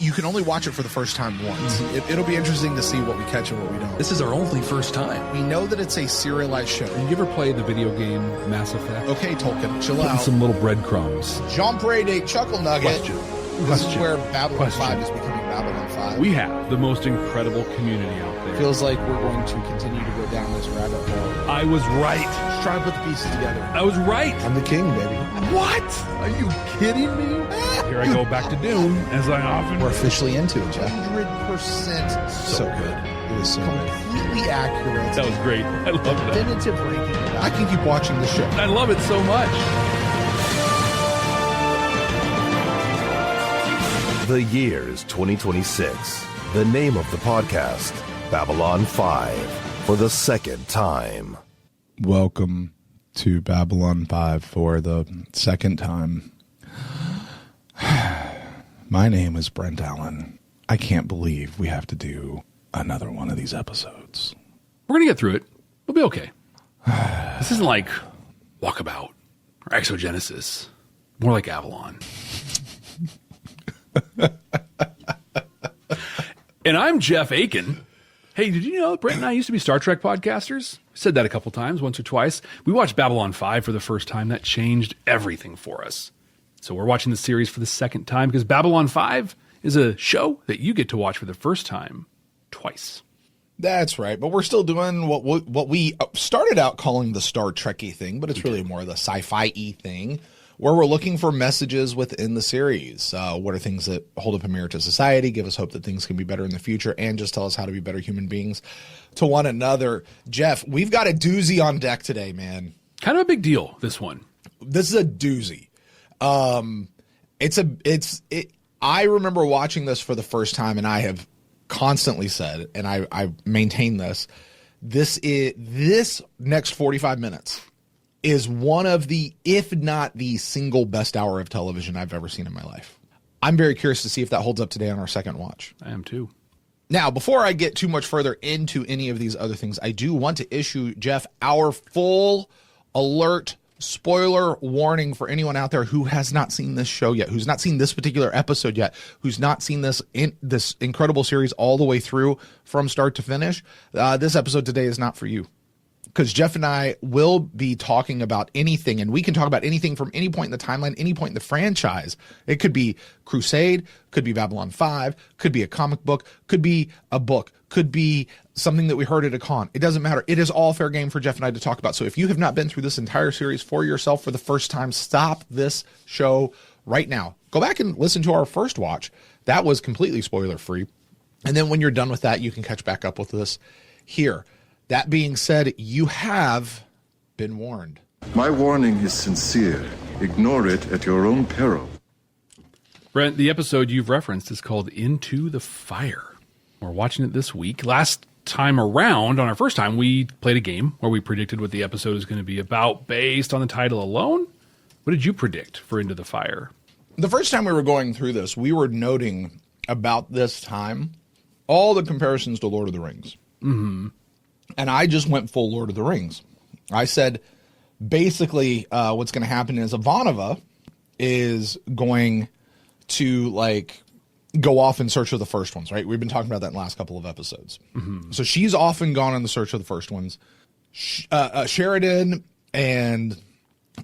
you can only watch it for the first time once. It'll be interesting to see what we catch and what we don't. This is our only first time. We know that it's a serialized show. Have you ever played the video game Mass Effect? Okay, Tolkien, chill Putting out. some little breadcrumbs. Jean Paré Chuckle Nugget. Question. This is where Babylon 5 is becoming Babylon 5. We have the most incredible community out there. Feels like we're going to continue to go down this rabbit hole. I was right. Just trying to put the pieces together. I was right. I'm the king, baby. What? Are you kidding me? Here I go back to Dune, as I often We're officially into it, Jeff. 100% so good. It was so completely accurate. That was great. I love that. Definitive ranking. I can keep watching the show. I love it so much. The year's 2026. The name of the podcast, Babylon 5, for the second time. Welcome to Babylon 5 for the second time. My name is Brent Allen. I can't believe we have to do another one of these episodes. We're going to get through it. We'll be okay. This isn't like Walkabout or Exogenesis. More like Avalon. And I'm Jeff Akin. Hey, did you know Brent and I used to be Star Trek podcasters? We said that a couple times, once or twice. We watched Babylon 5 for the first time. That changed everything for us. So we're watching the series for the second time because Babylon 5 is a show that you get to watch for the first time twice. That's right, but we're still doing what we started out calling the Star Trek-y thing, but it's really more the sci-fi-y thing, where we're looking for messages within the series. What are things that hold up a mirror to society, give us hope that things can be better in the future, and just tell us how to be better human beings to one another. Jeff, we've got a doozy on deck today, man. Kind of a big deal, this one. This is a doozy. I remember watching this for the first time, and I have constantly said, and I maintain this next 45 minutes is one of the, if not the single best hour of television I've ever seen in my life. I'm very curious to see if that holds up today on our second watch. I am too. Now, before I get too much further into any of these other things, I do want to issue, Jeff, our full alert spoiler warning for anyone out there who has not seen this show yet, who's not seen this particular episode yet, who's not seen this incredible series all the way through from start to finish. This episode today is not for you. Because Jeff and I will be talking about anything, and we can talk about anything from any point in the timeline, any point in the franchise. It could be Crusade, could be Babylon 5, could be a comic book, could be a book, could be something that we heard at a con. It doesn't matter. It is all fair game for Jeff and I to talk about. So if you have not been through this entire series for yourself for the first time, stop this show right now. Go back and listen to our first watch. That was completely spoiler-free. And then when you're done with that, you can catch back up with this here. That being said, you have been warned. My warning is sincere. Ignore it at your own peril. Brent, the episode you've referenced is called Into the Fire. We're watching it this week. Last time around, on our first time, we played a game where we predicted what the episode is going to be about based on the title alone. What did you predict for Into the Fire? The first time we were going through this, we were noting about this time all the comparisons to Lord of the Rings. Mm-hmm. And I just went full Lord of the Rings. I said, basically, what's going to happen is Ivanova is going to, go off in search of the first ones, right? We've been talking about that in the last couple of episodes. Mm-hmm. So she's off and gone in the search of the first ones. Sheridan and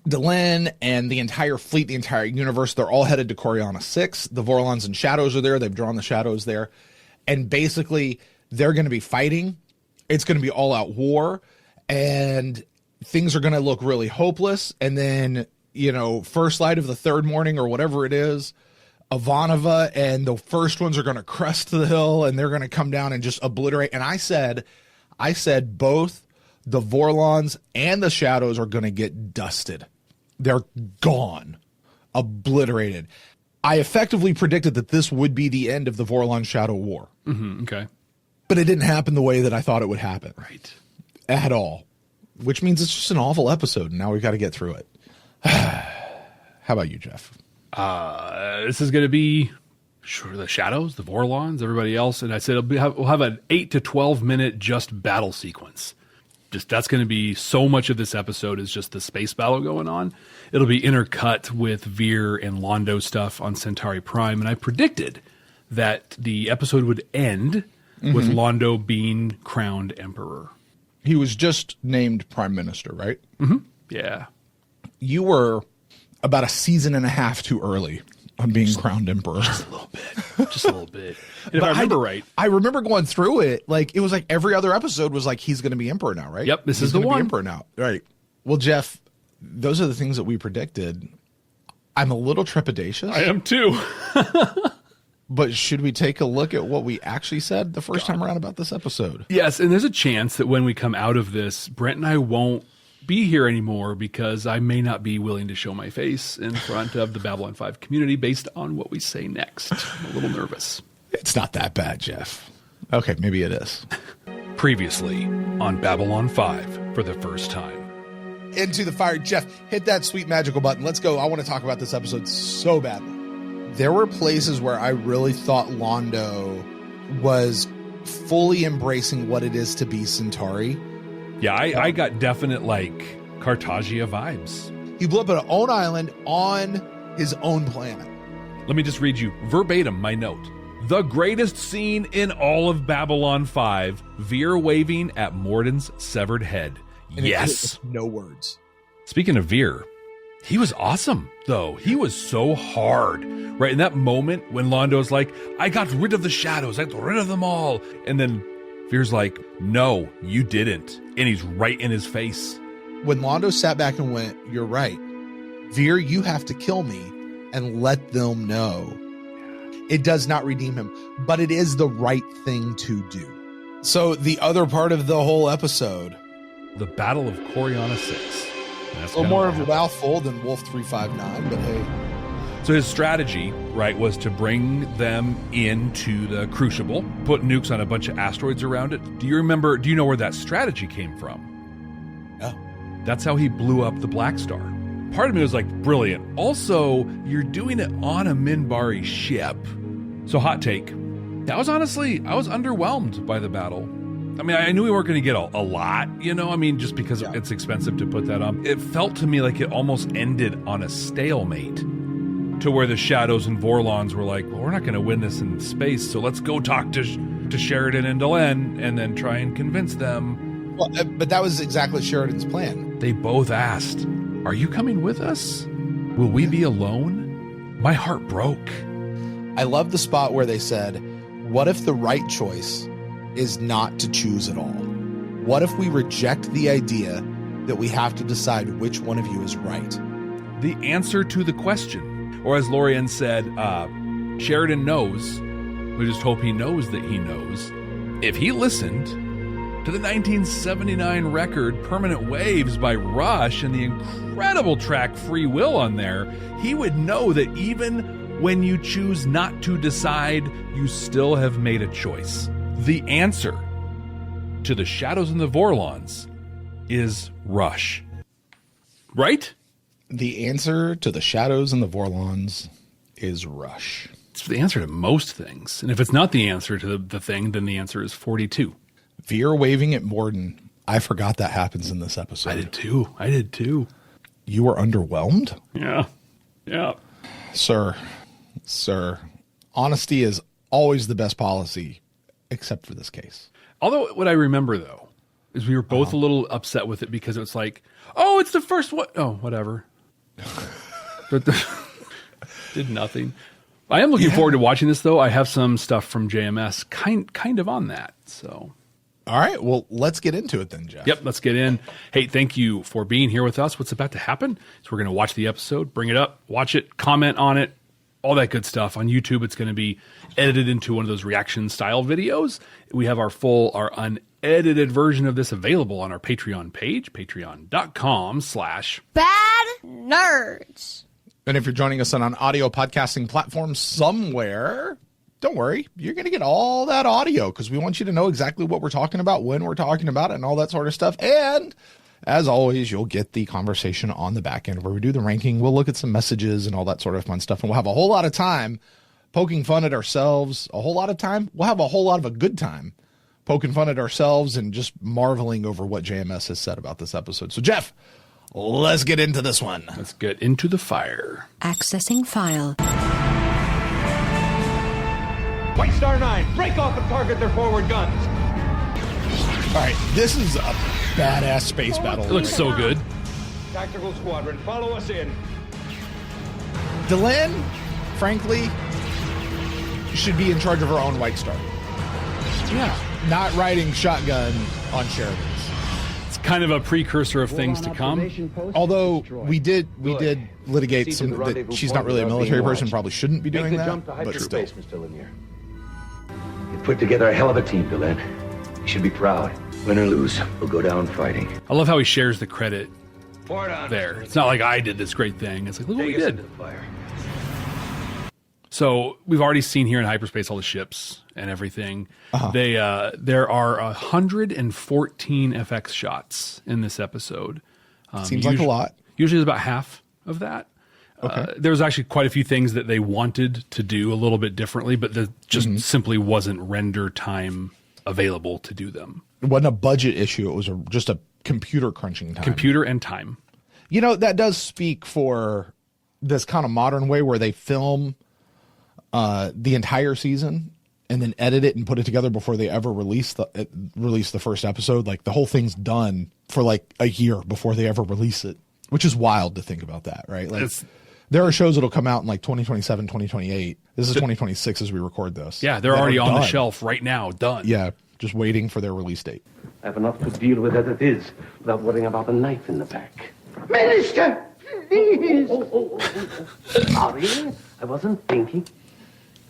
Delenn and the entire fleet, the entire universe, they're all headed to Coriana 6. The Vorlons and Shadows are there. They've drawn the Shadows there. And basically, they're going to be fighting. It's going to be all-out war, and things are going to look really hopeless. And then, first light of the third morning or whatever it is, Ivanova and the first ones are going to crest the hill, and they're going to come down and just obliterate. And I said both the Vorlons and the Shadows are going to get dusted. They're gone, obliterated. I effectively predicted that this would be the end of the Vorlon Shadow War. Mm-hmm, okay. But it didn't happen the way that I thought it would happen. Right. At all. Which means it's just an awful episode, and now we've got to get through it. How about you, Jeff? This is going to be the Shadows, the Vorlons, everybody else. And I said we'll have an 8 to 12 minute just battle sequence. That's going to be so much of this episode is just the space battle going on. It'll be intercut with Veer and Londo stuff on Centauri Prime. And I predicted that the episode would end with Londo being crowned emperor. He was just named prime minister, right? Yeah. You were about a season and a half too early on being crowned emperor. Just a little bit. Just a little bit. And if I remember right. I remember going through it. Like, it was like every other episode was like, he's going to be emperor now, right? Yep, this he's is the gonna one. be emperor now. Right. Well, Jeff, those are the things that we predicted. I'm a little trepidatious. I am too. But should we take a look at what we actually said the first time around about this episode? Yes, and there's a chance that when we come out of this, Brent and I won't be here anymore because I may not be willing to show my face in front of the Babylon 5 community based on what we say next. I'm a little nervous. It's not that bad, Jeff. Okay, maybe it is. Previously on Babylon 5 for the first time. Into the fire. Jeff, hit that sweet magical button. Let's go. I want to talk about this episode so badly. There were places where I really thought Londo was fully embracing what it is to be Centauri. Yeah, I got definite, like, Cartagia vibes. He blew up an own island on his own planet. Let me just read you verbatim my note. The greatest scene in all of Babylon 5, Veer waving at Morden's severed head. And Yes. no words. Speaking of Veer, he was awesome, though. He was so hard. Right in that moment when Londo's like, I got rid of the shadows. I got rid of them all. And then Veer's like, no, you didn't. And he's right in his face. When Londo sat back and went, you're right. Veer, you have to kill me and let them know. It does not redeem him, but it is the right thing to do. So the other part of the whole episode, The Battle of Coriana 6. That's a little more of a mouthful than Wolf 359, but hey. So his strategy, right, was to bring them into the Crucible, put nukes on a bunch of asteroids around it. Do you know where that strategy came from? Yeah. That's how he blew up the Black Star. Part of me was like, brilliant. Also, you're doing it on a Minbari ship. So hot take. I was underwhelmed by the battle. I mean, I knew we weren't going to get a lot, just because it's expensive to put that on. It felt to me like it almost ended on a stalemate, to where the Shadows and Vorlons were like, well, we're not going to win this in space, so let's go talk to Sheridan and Delenn and then try and convince them. Well, but that was exactly Sheridan's plan. They both asked, are you coming with us? Will we be alone? My heart broke. I love the spot where they said, what if the right choice is not to choose at all? What if we reject the idea that we have to decide which one of you is right? The answer to the question. Or as Lorian said, Sheridan knows. We just hope he knows that he knows. If he listened to the 1979 record Permanent Waves by Rush and the incredible track Free Will on there, he would know that even when you choose not to decide, you still have made a choice. The answer to the Shadows and the Vorlons is Rush. Right? The answer to the Shadows and the Vorlons is Rush. It's the answer to most things. And if it's not the answer to the thing, then the answer is 42. Veer waving at Morden. I forgot that happens in this episode. I did too. You were underwhelmed? Yeah. Sir. Honesty is always the best policy, except for this case. Although what I remember, though, is we were both a little upset with it because it's like, oh, it's the first one. Oh, whatever. But did nothing. I am looking forward to watching this, though. I have some stuff from JMS kind of on that. So, all right. Well, let's get into it then, Jeff. Yep, let's get in. Hey, thank you for being here with us. What's about to happen is we're going to watch the episode, bring it up, watch it, comment on it, all that good stuff. On YouTube, it's going to be edited into one of those reaction style videos. We have our unedited version of this available on our Patreon page, patreon.com/badnerds. And if you're joining us on an audio podcasting platform somewhere, don't worry. You're going to get all that audio because we want you to know exactly what we're talking about, when we're talking about it, and all that sort of stuff. And as always, you'll get the conversation on the back end where we do the ranking. We'll look at some messages and all that sort of fun stuff. And we'll have a whole lot of time poking fun at ourselves. A whole lot of time. We'll have a whole lot of a good time poking fun at ourselves and just marveling over what JMS has said about this episode. So, Jeff, let's get into this one. Let's get into the fire. Accessing file. White Star 9, break off and target their forward guns. All right, this is a badass space battle. It looks so good. Tactical squadron, follow us in. Delenn, frankly, should be in charge of her own White Star. Yeah. Not riding shotgun on Sheridan's. It's kind of a precursor of things to come. Although we did litigate some that she's not really a military person, probably shouldn't be doing that. But still, Mr. Lanier. You put together a hell of a team, Delenn. You should be proud. Win or lose, we'll go down fighting. I love how he shares the credit Port on. there. It's not like I did this great thing. It's like, look what we did. So we've already seen here in hyperspace all the ships and everything. There are 114 FX shots in this episode. seems like a lot. Usually it's about half of that. Okay. There was actually quite a few things that they wanted to do a little bit differently, but there just simply wasn't render time available to do them. It wasn't a budget issue. It was just a computer crunching time. Computer and time. You know, that does speak for this kind of modern way where they film the entire season and then edit it and put it together before they ever release the first episode. Like the whole thing's done for like a year before they ever release it, which is wild to think about that, right? Like there are shows that'll come out in like 2027, 2028. This is 2026 as we record this. Yeah, they're already on the shelf right now, done. Yeah, just waiting for their release date. I have enough to deal with as it is, without worrying about a knife in the back. Minister, please! Sorry, I wasn't thinking.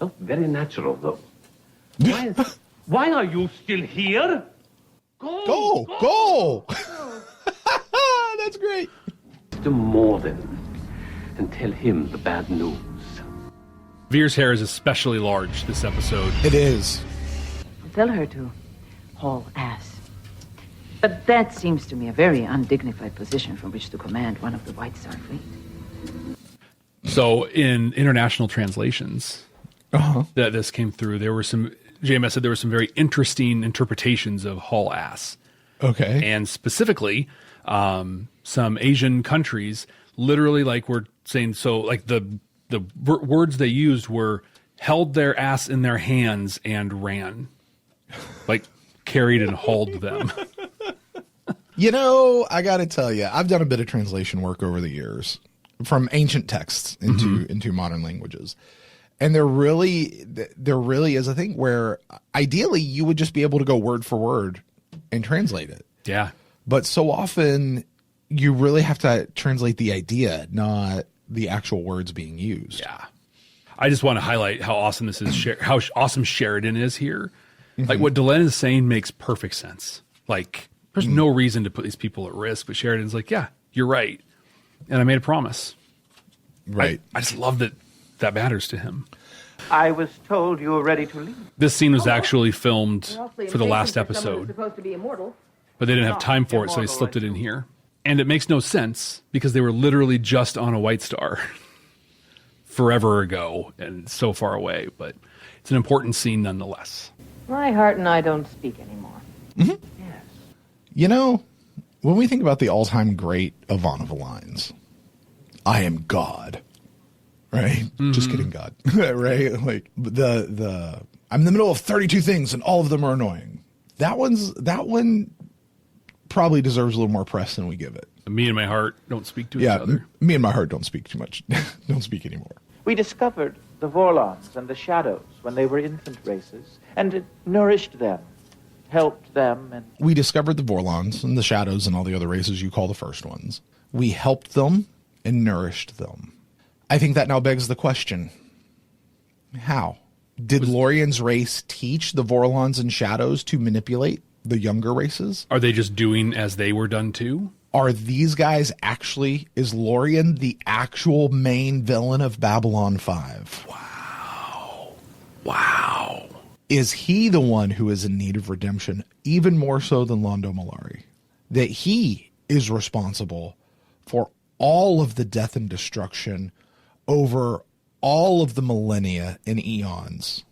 Felt very natural, though. Why are you still here? Go! That's great. To Morden and tell him the bad news. Veer's hair is especially large this episode. It is. Tell her to haul ass. But that seems to me a very undignified position from which to command one of the White Star fleet. So in international translations that this came through, there were some, JMS said there were some very interesting interpretations of haul ass. Okay. And specifically, some Asian countries literally like were saying, so like the words they used were held their ass in their hands and ran. Like carried and hauled them. You know, I got to tell you, I've done a bit of translation work over the years from ancient texts into modern languages. And there really is a thing where ideally you would just be able to go word for word and translate it. Yeah. But so often you really have to translate the idea, not the actual words being used. Yeah. I just want to highlight how awesome this is, how awesome Sheridan is here. Like what Delenn is saying makes perfect sense. Like there's no reason to put these people at risk, but Sheridan's like, yeah, you're right. And I made a promise. Right. I just love that matters to him. I was told you were ready to leave. This scene was actually filmed for the last episode, but they didn't have time for it, so they slipped it in here. And it makes no sense because they were literally just on a White Star forever ago and so far away, but it's an important scene nonetheless. My heart and I don't speak anymore. Mm-hmm. Yes. You know, when we think about the all-time great Ivanova lines, I am God. Right? Just kidding, God. Right? Like the I'm in the middle of 32 things and all of them are annoying. That one probably deserves a little more press than we give it. Me and my heart don't speak to each other. Me and my heart don't speak too much. Don't speak anymore. We discovered the Vorlons and the Shadows when they were infant races, and it nourished them, helped them, and... We discovered the Vorlons and the Shadows and all the other races you call the first ones. We helped them and nourished them. I think that now begs the question, how? Did Lorien's race teach the Vorlons and Shadows to manipulate the younger races? Are they just doing as they were done too? Are these guys actually, is Lorien the actual main villain of Babylon 5? Wow. Is he the one who is in need of redemption, even more so than Londo Mollari? That he is responsible for all of the death and destruction over all of the millennia and eons,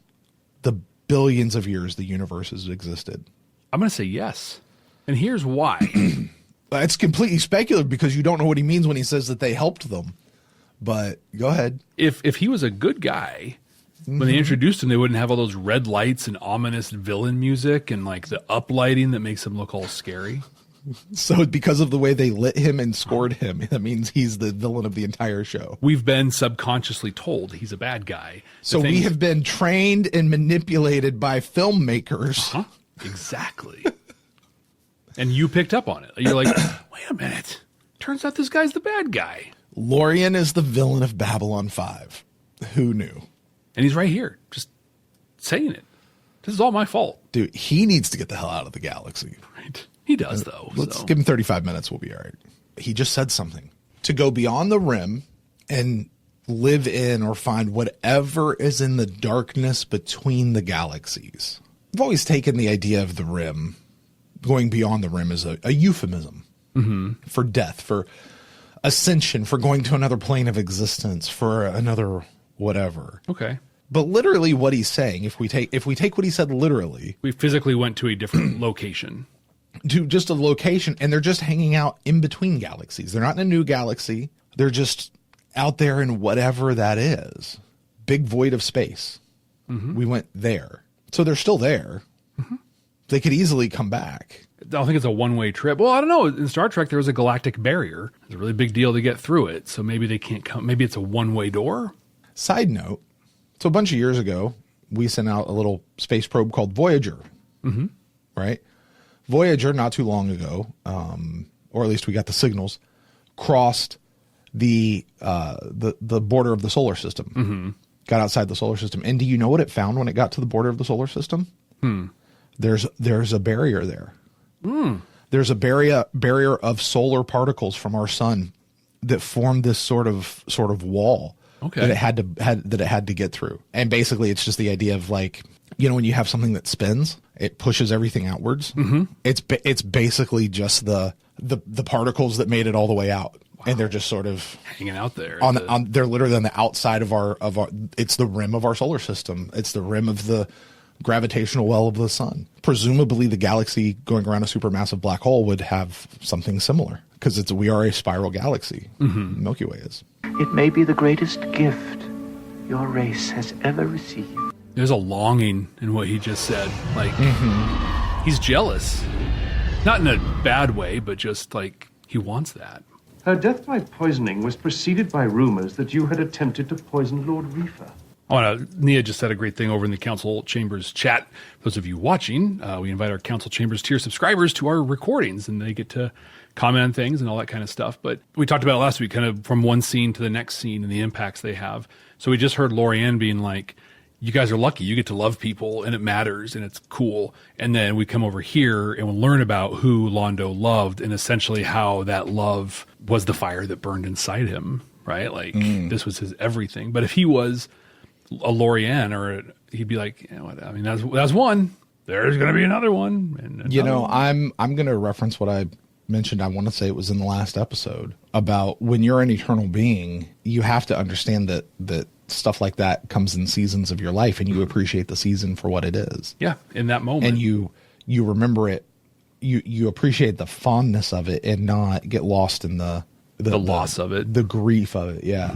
the billions of years the universe has existed? I'm going to say yes. And here's why. It's completely speculative because you don't know what he means when he says that they helped them. But go ahead. If he was a good guy, When they introduced him, they wouldn't have all those red lights and ominous villain music and like the uplighting that makes him look all scary. So because of the way they lit him and scored him, that means he's the villain of the entire show. We've been subconsciously told he's a bad guy. So we have been trained and manipulated by filmmakers. Huh? Exactly. And you picked up on it. You're like, wait a minute. Turns out this guy's the bad guy. Lorien is the villain of Babylon 5. Who knew? And he's right here, just saying it. This is all my fault. Dude, he needs to get the hell out of the galaxy. Right. He does, though. Let's give him 35 minutes. We'll be all right. He just said something. To go beyond the rim and live in or find whatever is in the darkness between the galaxies. I've always taken the idea of the rim, going beyond the rim, as a euphemism for death, for ascension, for going to another plane of existence, for another whatever. Okay. But literally what he's saying, if we take what he said literally, we physically went to a different location. To just a location, and they're just hanging out in between galaxies. They're not in a new galaxy. They're just out there in whatever that is. Big void of space. We went there. So they're still there. They could easily come back. I don't think it's a one-way trip. Well, I don't know. In Star Trek, there was a galactic barrier. It's a really big deal to get through it. So maybe they can't come. Maybe it's a one-way door. Side note. So a bunch of years ago, we sent out a little space probe called Voyager. Right? Voyager, not too long ago, or at least we got the signals, crossed the border of the solar system. Got outside the solar system. And do you know what it found when it got to the border of the solar system? There's a barrier there. There's a barrier of solar particles from our sun that formed this sort of wall that it had to get through. And basically, it's just the idea of, like, you know, when you have something that spins, it pushes everything outwards. It's basically just the particles that made it all the way out. And they're just sort of hanging out there. They're literally on the outside of our. It's the rim of our solar system. It's the rim of the gravitational well of the sun. Presumably, the galaxy going around a supermassive black hole would have something similar, because we are a spiral galaxy. Milky Way is. It may be the greatest gift your race has ever received. There's a longing in what he just said. Like, he's jealous. Not in a bad way, but just like he wants that. Her death by poisoning was preceded by rumors that you had attempted to poison Lord Reefer. Nia just said a great thing over in the Council Chambers chat. Those of you watching, we invite our Council Chambers tier subscribers to our recordings, and they get to comment on things and all that kind of stuff. But we talked about it last week, kind of from one scene to the next scene and the impacts they have. So we just heard Lorien being like, you guys are lucky. You get to love people, and it matters, and it's cool. And then we come over here and we'll learn about who Londo loved, and essentially how that love was the fire that burned inside him, right? Like, this was his everything. But if he was a Lorien, he'd be like, you know what? I mean, that's one. There's going to be another one. And you know, I'm going to reference what I mentioned. I want to say it was in the last episode about when you're an eternal being, you have to understand that stuff like that comes in seasons of your life, and you appreciate the season for what it is. Yeah, in that moment. And you remember it. You appreciate the fondness of it and not get lost in the loss of it. The grief of it, yeah.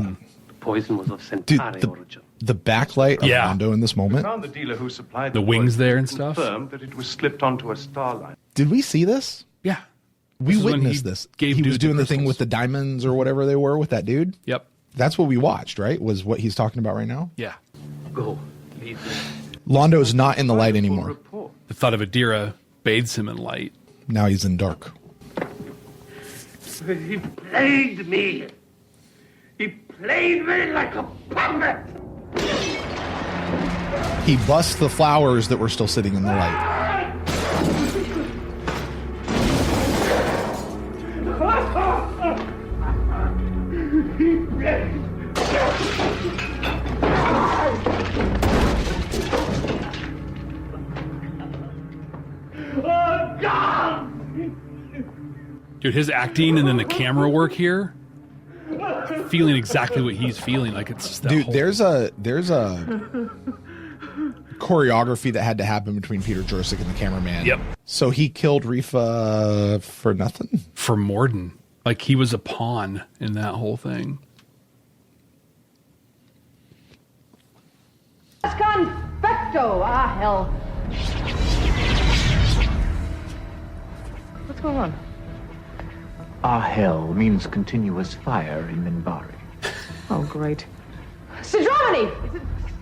The poison was of Centauri origin. The backlight of Londo in this moment. We found the dealer who supplied the wings there and stuff. Confirmed that it was slipped onto a starline. Did we see this? Yeah. We witnessed this. He was doing the thing with the diamonds or whatever they were with that dude. Yep. That's what we watched, right? Was what he's talking about right now? Yeah. Go. Leave me. Londo is not in the light anymore. The thought of Adira bathes him in light. Now he's in dark. He played me. He played me like a puppet. He busts the flowers that were still sitting in the light. Oh, God! Dude, his acting and then the camera work here, feeling exactly what he's feeling. Like, it's just that dude, there's a choreography that had to happen between Peter Jurczyk and the cameraman. Yep. So he killed Rifa for nothing? For Morden. Like, he was a pawn in that whole thing. Confecto! Ah, hell. What's going on? Ah, hell means continuous fire in Minbari. Oh, great. Sidromini!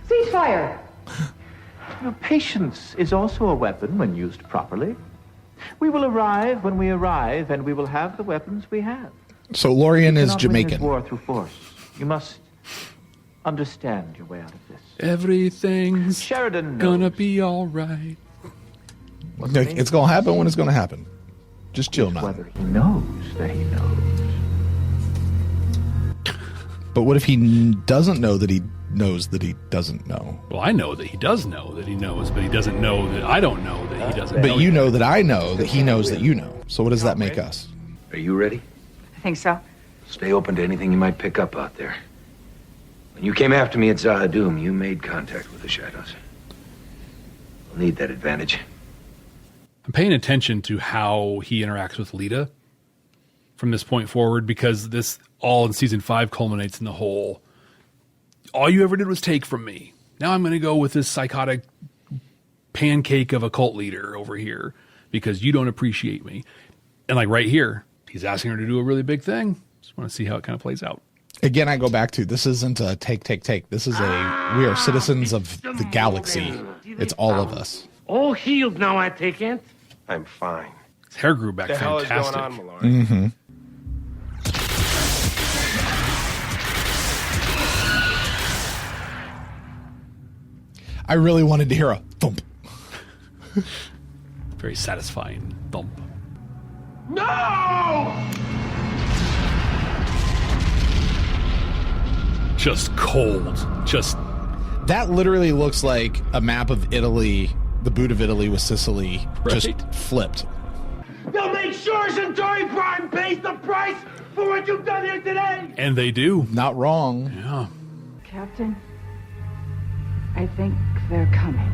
Ceasefire! Patience is also a weapon when used properly. We will arrive when we arrive, and we will have the weapons we have. So Lorien is You cannot win Jamaican. this war through force. You must understand your way out of this. Everything's Sheridan gonna be all right. It's going to happen when it's going to happen. Just chill now. Whether he knows that he knows. But what if he doesn't know that he knows that he doesn't know? Well, I know that he does know that he knows, but he doesn't know that I don't know that he doesn't know. But you know that I know that he knows that you know. So what does that make us? Are you ready? I think so. Stay open to anything you might pick up out there. When you came after me at Zahadum, you made contact with the shadows. We'll need that advantage. I'm paying attention to how he interacts with Lita from this point forward, because this all in season 5 culminates in the whole, all you ever did was take from me. Now I'm going to go with this psychotic pancake of a cult leader over here because you don't appreciate me. And like right here, he's asking her to do a really big thing. Just want to see how it kind of plays out. Again, I go back to, this isn't a take. This is we are citizens of the galaxy. It's all of us. All healed now, I take it. I'm fine. His hair grew back What the hell is fantastic. going on, Mallory? Mm-hmm. I really wanted to hear a thump. Very satisfying thump. No! Just cold. Just That literally looks like a map of Italy, the boot of Italy with Sicily, just flipped. They'll make sure Centauri Prime pays the price for what you've done here today! And they do. Not wrong. Yeah. Captain, I think they're coming.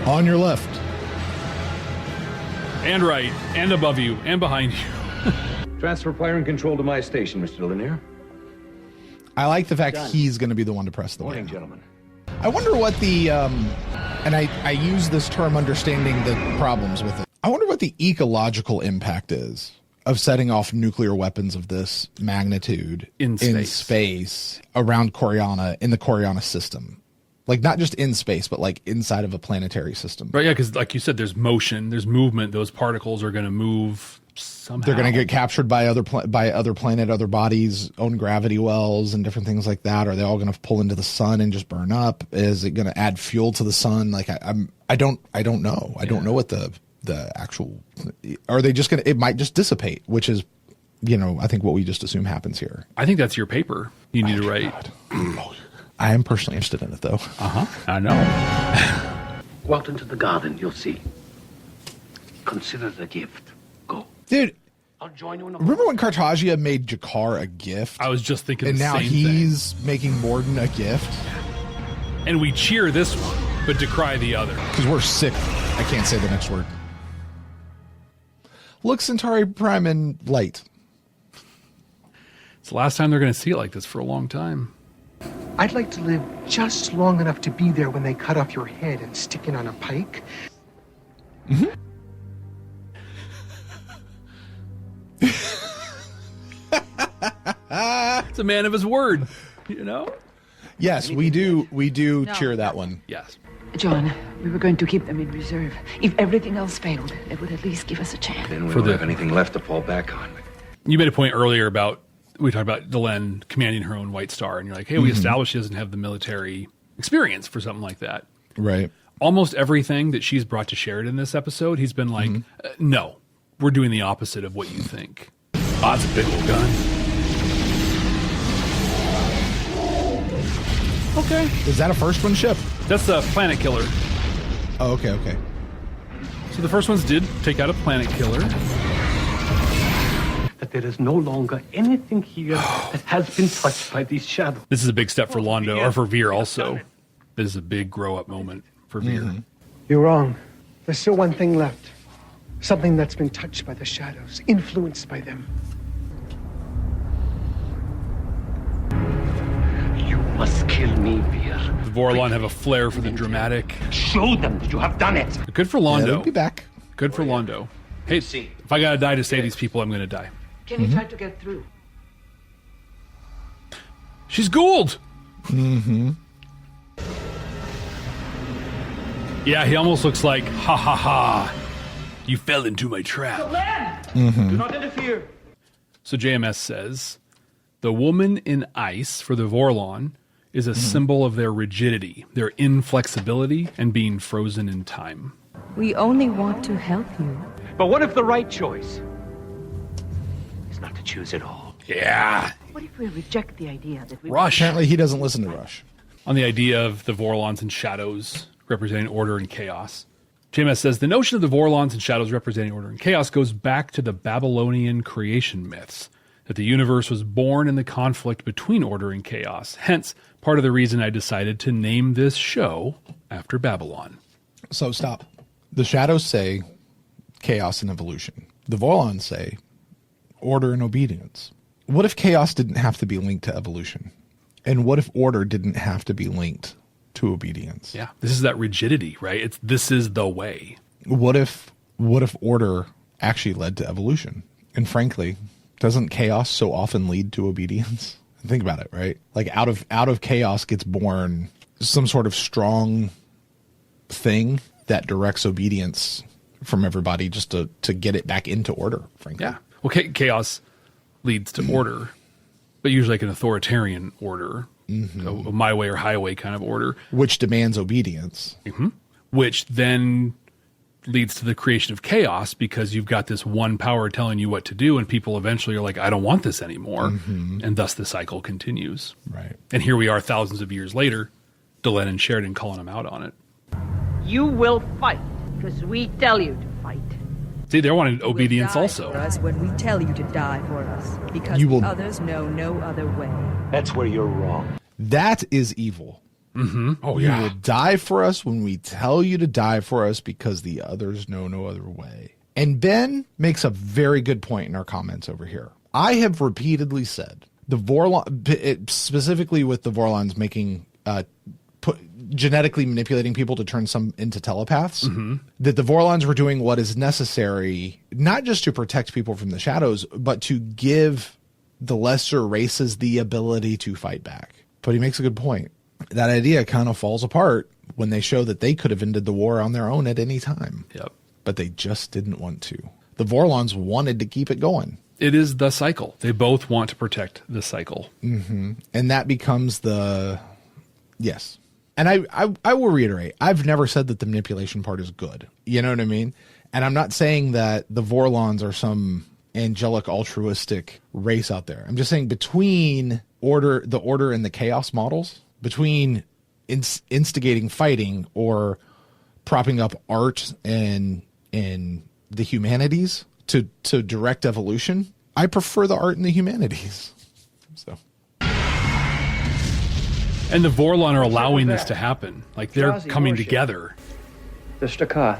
On your left. And right. And above you. And behind you. Transfer player and control to my station, Mr. Lanier. I like the fact he's going to be the one to press the Morning, button. gentlemen. I wonder what the, and I use this term understanding the problems with it. I wonder what the ecological impact is of setting off nuclear weapons of this magnitude In space around Coriana, in the Coriana system. Like, not just in space, but like inside of a planetary system. Right, yeah, because like you said, there's motion, there's movement. Those particles are going to move somehow. They're going to get captured by other bodies' own gravity wells and different things like that. Are they all going to pull into the sun and just burn up? Is it going to add fuel to the sun? Like I don't know. I don't know what the actual. Are they just going to? It might just dissipate, which is, I think what we just assume happens here. I think that's your paper you need to write. I am personally interested in it, though. I know. Go out into the garden, you'll see. Consider the gift. Go. Dude, I'll join you in a remember when Cartagia made Jakar a gift? I was just thinking and the now same he's making Morden a gift? And we cheer this one, but decry the other. Because we're sick. I can't say the next word. Look, Centauri Prime in light. It's the last time they're going to see it like this for a long time. I'd like to live just long enough to be there when they cut off your head and stick it on a pike. Mm-hmm. It's a man of his word, Yes, we do cheer that one. Yes. John, we were going to keep them in reserve. If everything else failed, it would at least give us a chance. Then we don't have anything left to fall back on. You made a point earlier about, we talked about Delenn commanding her own White Star, and you're like, hey, we established she doesn't have the military experience for something like that. Right. Almost everything that she's brought to Sheridan this episode, he's been like, no, we're doing the opposite of what you think. Oh, it's a big old gun. Okay. Is that a first one ship? That's the Planet Killer. Oh, okay. So the first ones did take out a Planet Killer. That there is no longer anything here that has been touched by these shadows. This is a big step for Londo, or for Veer also. This is a big grow-up moment for Veer. You're wrong. There's still one thing left. Something that's been touched by the shadows, influenced by them. The Vorlon have a flair for the dramatic. Show them that you have done it. Good for Londo. They'll be back. Good for Londo. Hey, if I gotta die to save these people, I'm gonna die. Can you try to get through? She's Gould. Mm-hmm. Yeah, he almost looks like, ha ha ha, you fell into my trap. Do not interfere. So JMS says, the woman in ice for the Vorlon is a symbol of their rigidity, their inflexibility, and being frozen in time. We only want to help you. But what if the right choice is not to choose at all? Yeah. What if we reject the idea that we... Rush. Apparently he doesn't listen to Rush. On the idea of the Vorlons and shadows representing order and chaos. JMS says, the notion of the Vorlons and shadows representing order and chaos goes back to the Babylonian creation myths, that the universe was born in the conflict between order and chaos. Hence, part of the reason I decided to name this show after Babylon. So stop. The shadows say chaos and evolution. The Vorlons say order and obedience. What if chaos didn't have to be linked to evolution? And what if order didn't have to be linked to obedience? Yeah, this is that rigidity, right? This is the way. What if order actually led to evolution? And frankly, doesn't chaos so often lead to obedience? Think about it, right? Like out of chaos gets born some sort of strong thing that directs obedience from everybody just to get it back into order, frankly. Yeah. Well, chaos leads to order, but usually like an authoritarian order, a my way or highway kind of order. Which demands obedience. Which then leads to the creation of chaos because you've got this one power telling you what to do, and people eventually are like, I don't want this anymore. And thus the cycle continues. Right. And here we are thousands of years later, Delenn and Sheridan calling them out on it. You will fight, because we tell you to fight. See, they're wanting obedience Die also. for us when we tell you to die for us, because You will- the others know no other way. That's where you're wrong. That is evil. Oh, You yeah. will die for us when we tell you to die for us because the others know no other way. And Ben makes a very good point in our comments over here. I have repeatedly said the Vorlon, specifically with the Vorlons making, genetically manipulating people to turn some into telepaths, that the Vorlons were doing what is necessary, not just to protect people from the shadows, but to give the lesser races the ability to fight back. But he makes a good point. That idea kind of falls apart when they show that they could have ended the war on their own at any time. Yep. But they just didn't want to. The Vorlons wanted to keep it going. It is the cycle. They both want to protect the cycle. And that becomes the... Yes. And I will reiterate, I've never said that the manipulation part is good. You know what I mean? And I'm not saying that the Vorlons are some angelic altruistic race out there. I'm just saying between the order and the chaos models, between instigating fighting or propping up art and the humanities to direct evolution, I prefer the art and the humanities. So... And the Vorlon are allowing this to happen. Like, they're Drazi coming worship. together. The Stakkath,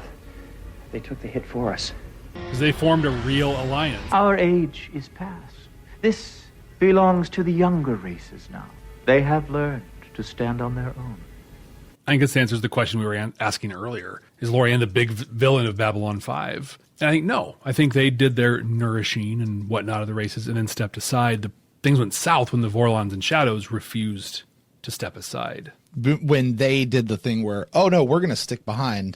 they took the hit for us. Because they formed a real alliance. Our age is past. This belongs to the younger races now. They have learned to stand on their own. I think this answers the question we were asking earlier. Is Lorianne the big villain of Babylon 5? And I think no. I think they did their nourishing and whatnot of the races and then stepped aside. The things went south when the Vorlons and Shadows refused to step aside. When they did the thing where, oh no, we're going to stick behind.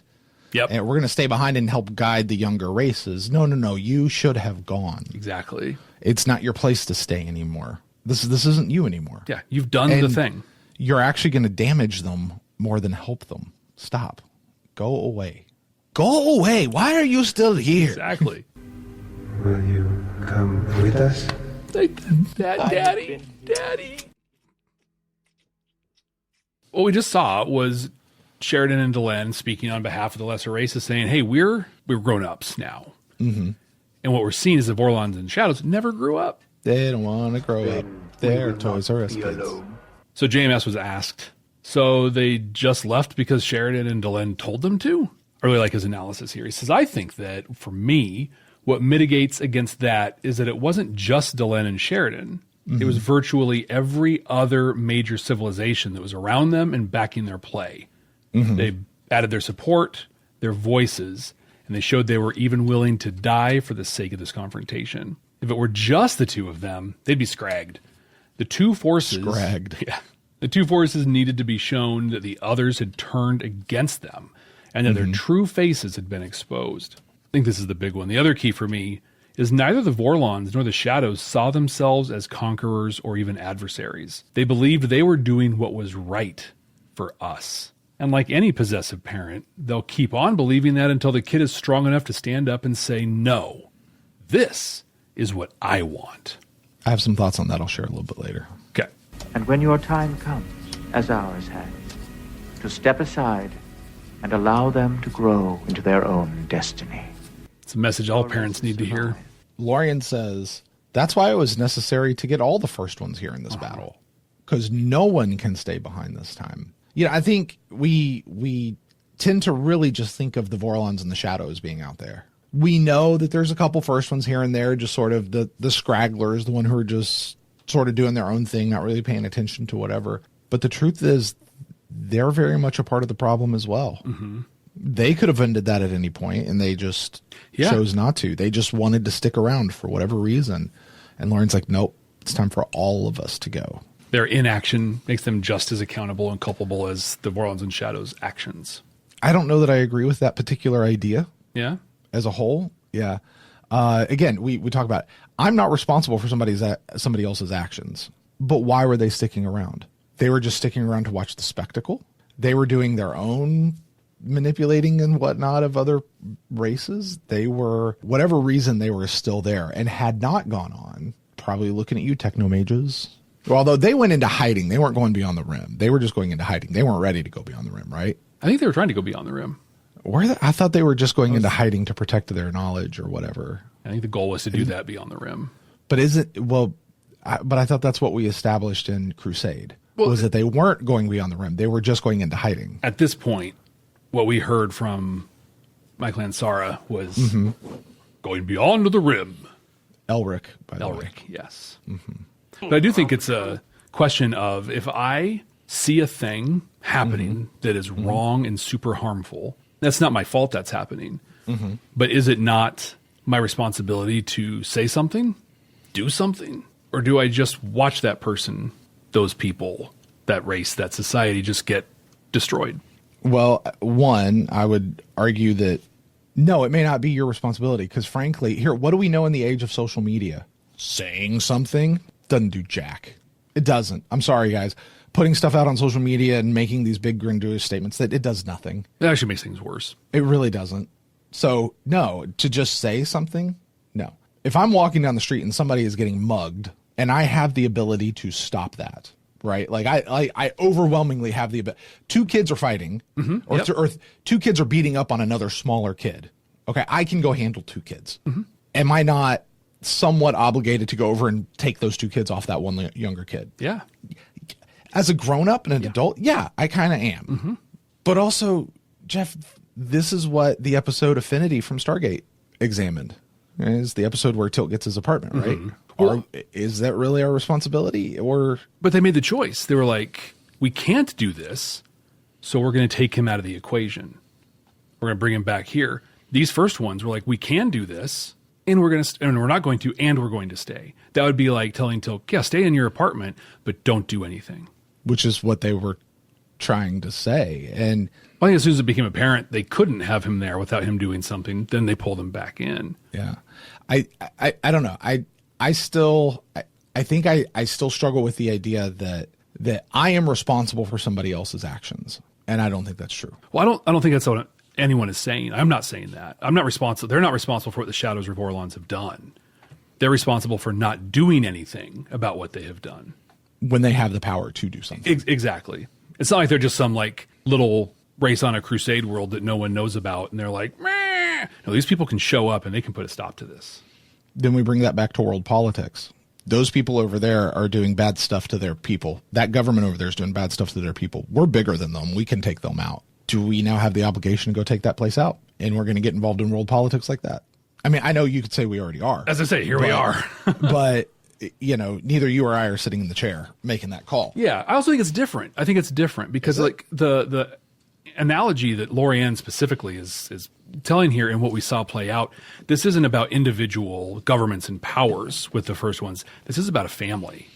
Yep. And we're going to stay behind and help guide the younger races. No, you should have gone. Exactly. It's not your place to stay anymore. This isn't you anymore. Yeah, you've done the thing. You're actually going to damage them more than help them. Stop. Go away. Go away. Why are you still here? Exactly. Will you come with us? Daddy. What we just saw was Sheridan and Delenn speaking on behalf of the lesser races saying, hey, we're grown-ups now. And what we're seeing is the Vorlons and Shadows never grew up. They don't want to grow up. They're Toys R Us kids. So JMS was asked, so they just left because Sheridan and Delenn told them to? I really like his analysis here. He says, I think that, for me, what mitigates against that is that it wasn't just Delenn and Sheridan. It was virtually every other major civilization that was around them and backing their play. They added their support, their voices, and they showed they were even willing to die for the sake of this confrontation. If it were just the two of them, they'd be scragged. The two forces needed to be shown that the others had turned against them and that their true faces had been exposed. I think this is the big one. The other key for me is neither the Vorlons nor the Shadows saw themselves as conquerors or even adversaries. They believed they were doing what was right for us. And like any possessive parent, they'll keep on believing that until the kid is strong enough to stand up and say, no, this is what I want. I have some thoughts on that I'll share a little bit later. Okay. And when your time comes, as ours has, to step aside and allow them to grow into their own destiny. It's a message all parents need to hear. Lorian says, that's why it was necessary to get all the first ones here in this battle, because no one can stay behind this time. You know, I think we tend to really just think of the Vorlons and the Shadows being out there. We know that there's a couple first ones here and there, just sort of the scragglers, the one who are just sort of doing their own thing, not really paying attention to whatever. But the truth is, they're very much a part of the problem as well. They could have ended that at any point, and they just chose not to. They just wanted to stick around for whatever reason. And Lauren's like, nope, it's time for all of us to go. Their inaction makes them just as accountable and culpable as the Vorlons and Shadows' actions. I don't know that I agree with that particular idea. Yeah? As a whole, yeah. Again, we talk about, I'm not responsible for somebody else's actions. But why were they sticking around? They were just sticking around to watch the spectacle. They were doing their own manipulating and whatnot of other races. They were, whatever reason, they were still there and had not gone on. Probably looking at you, technomages. Although they went into hiding. They weren't going beyond the rim. They were just going into hiding. They weren't ready to go beyond the rim, right? I think they were trying to go beyond the rim. I thought they were just going into hiding to protect their knowledge or whatever. I think the goal was to do that beyond the rim. But but I thought that's what we established in Crusade, was that they weren't going beyond the rim. They were just going into hiding. At this point, what we heard from Michael Ansara was going beyond the rim. Elric, by the way. Elric, yes. But I do think it's a question of, if I see a thing happening that is wrong and super harmful, that's not my fault that's happening. But is it not my responsibility to say something, do something? Or do I just watch that person, those people, that race, that society just get destroyed? Well, one, I would argue that, no, it may not be your responsibility. Because frankly, here, what do we know in the age of social media? Saying something doesn't do jack. It doesn't. I'm sorry, guys. Putting stuff out on social media and making these big grandiose statements, that it does nothing. It actually makes things worse. It really doesn't. So, no, to just say something, no. If I'm walking down the street and somebody is getting mugged and I have the ability to stop that, right? Like I overwhelmingly have the ability. Two kids are fighting or two kids are beating up on another smaller kid. Okay, I can go handle two kids. Am I not somewhat obligated to go over and take those two kids off that one younger kid? Yeah. As a grown-up and an adult, yeah, I kind of am. But also, Jeff, this is what the episode Affinity from Stargate examined. It's the episode where Tilt gets his apartment, right? Well, is that really our responsibility? But they made the choice. They were like, we can't do this, so we're going to take him out of the equation. We're going to bring him back here. These first ones were like, we can do this, and we're not going to, and we're going to stay. That would be like telling Tilt, yeah, stay in your apartment, but don't do anything. Which is what they were trying to say. And I think as soon as it became apparent they couldn't have him there without him doing something, then they pulled him back in. Yeah. I don't know. I still struggle with the idea that I am responsible for somebody else's actions. And I don't think that's true. Well, I don't think that's what anyone is saying. I'm not saying that. I'm not responsible. They're not responsible for what the Shadows or Vorlons have done. They're responsible for not doing anything about what they have done. When they have the power to do something. Exactly. It's not like they're just some like little race on a crusade world that no one knows about. And they're like, meh. No, these people can show up and they can put a stop to this. Then we bring that back to world politics. Those people over there are doing bad stuff to their people. That government over there is doing bad stuff to their people. We're bigger than them. We can take them out. Do we now have the obligation to go take that place out? And we're going to get involved in world politics like that? I mean, I know you could say we already are. As I say, here we are. But neither you or I are sitting in the chair making that call. Yeah, I also think it's different. I think it's different because like the analogy that Lorianne specifically is telling here and what we saw play out, this isn't about individual governments and powers with the first ones. This is about a family.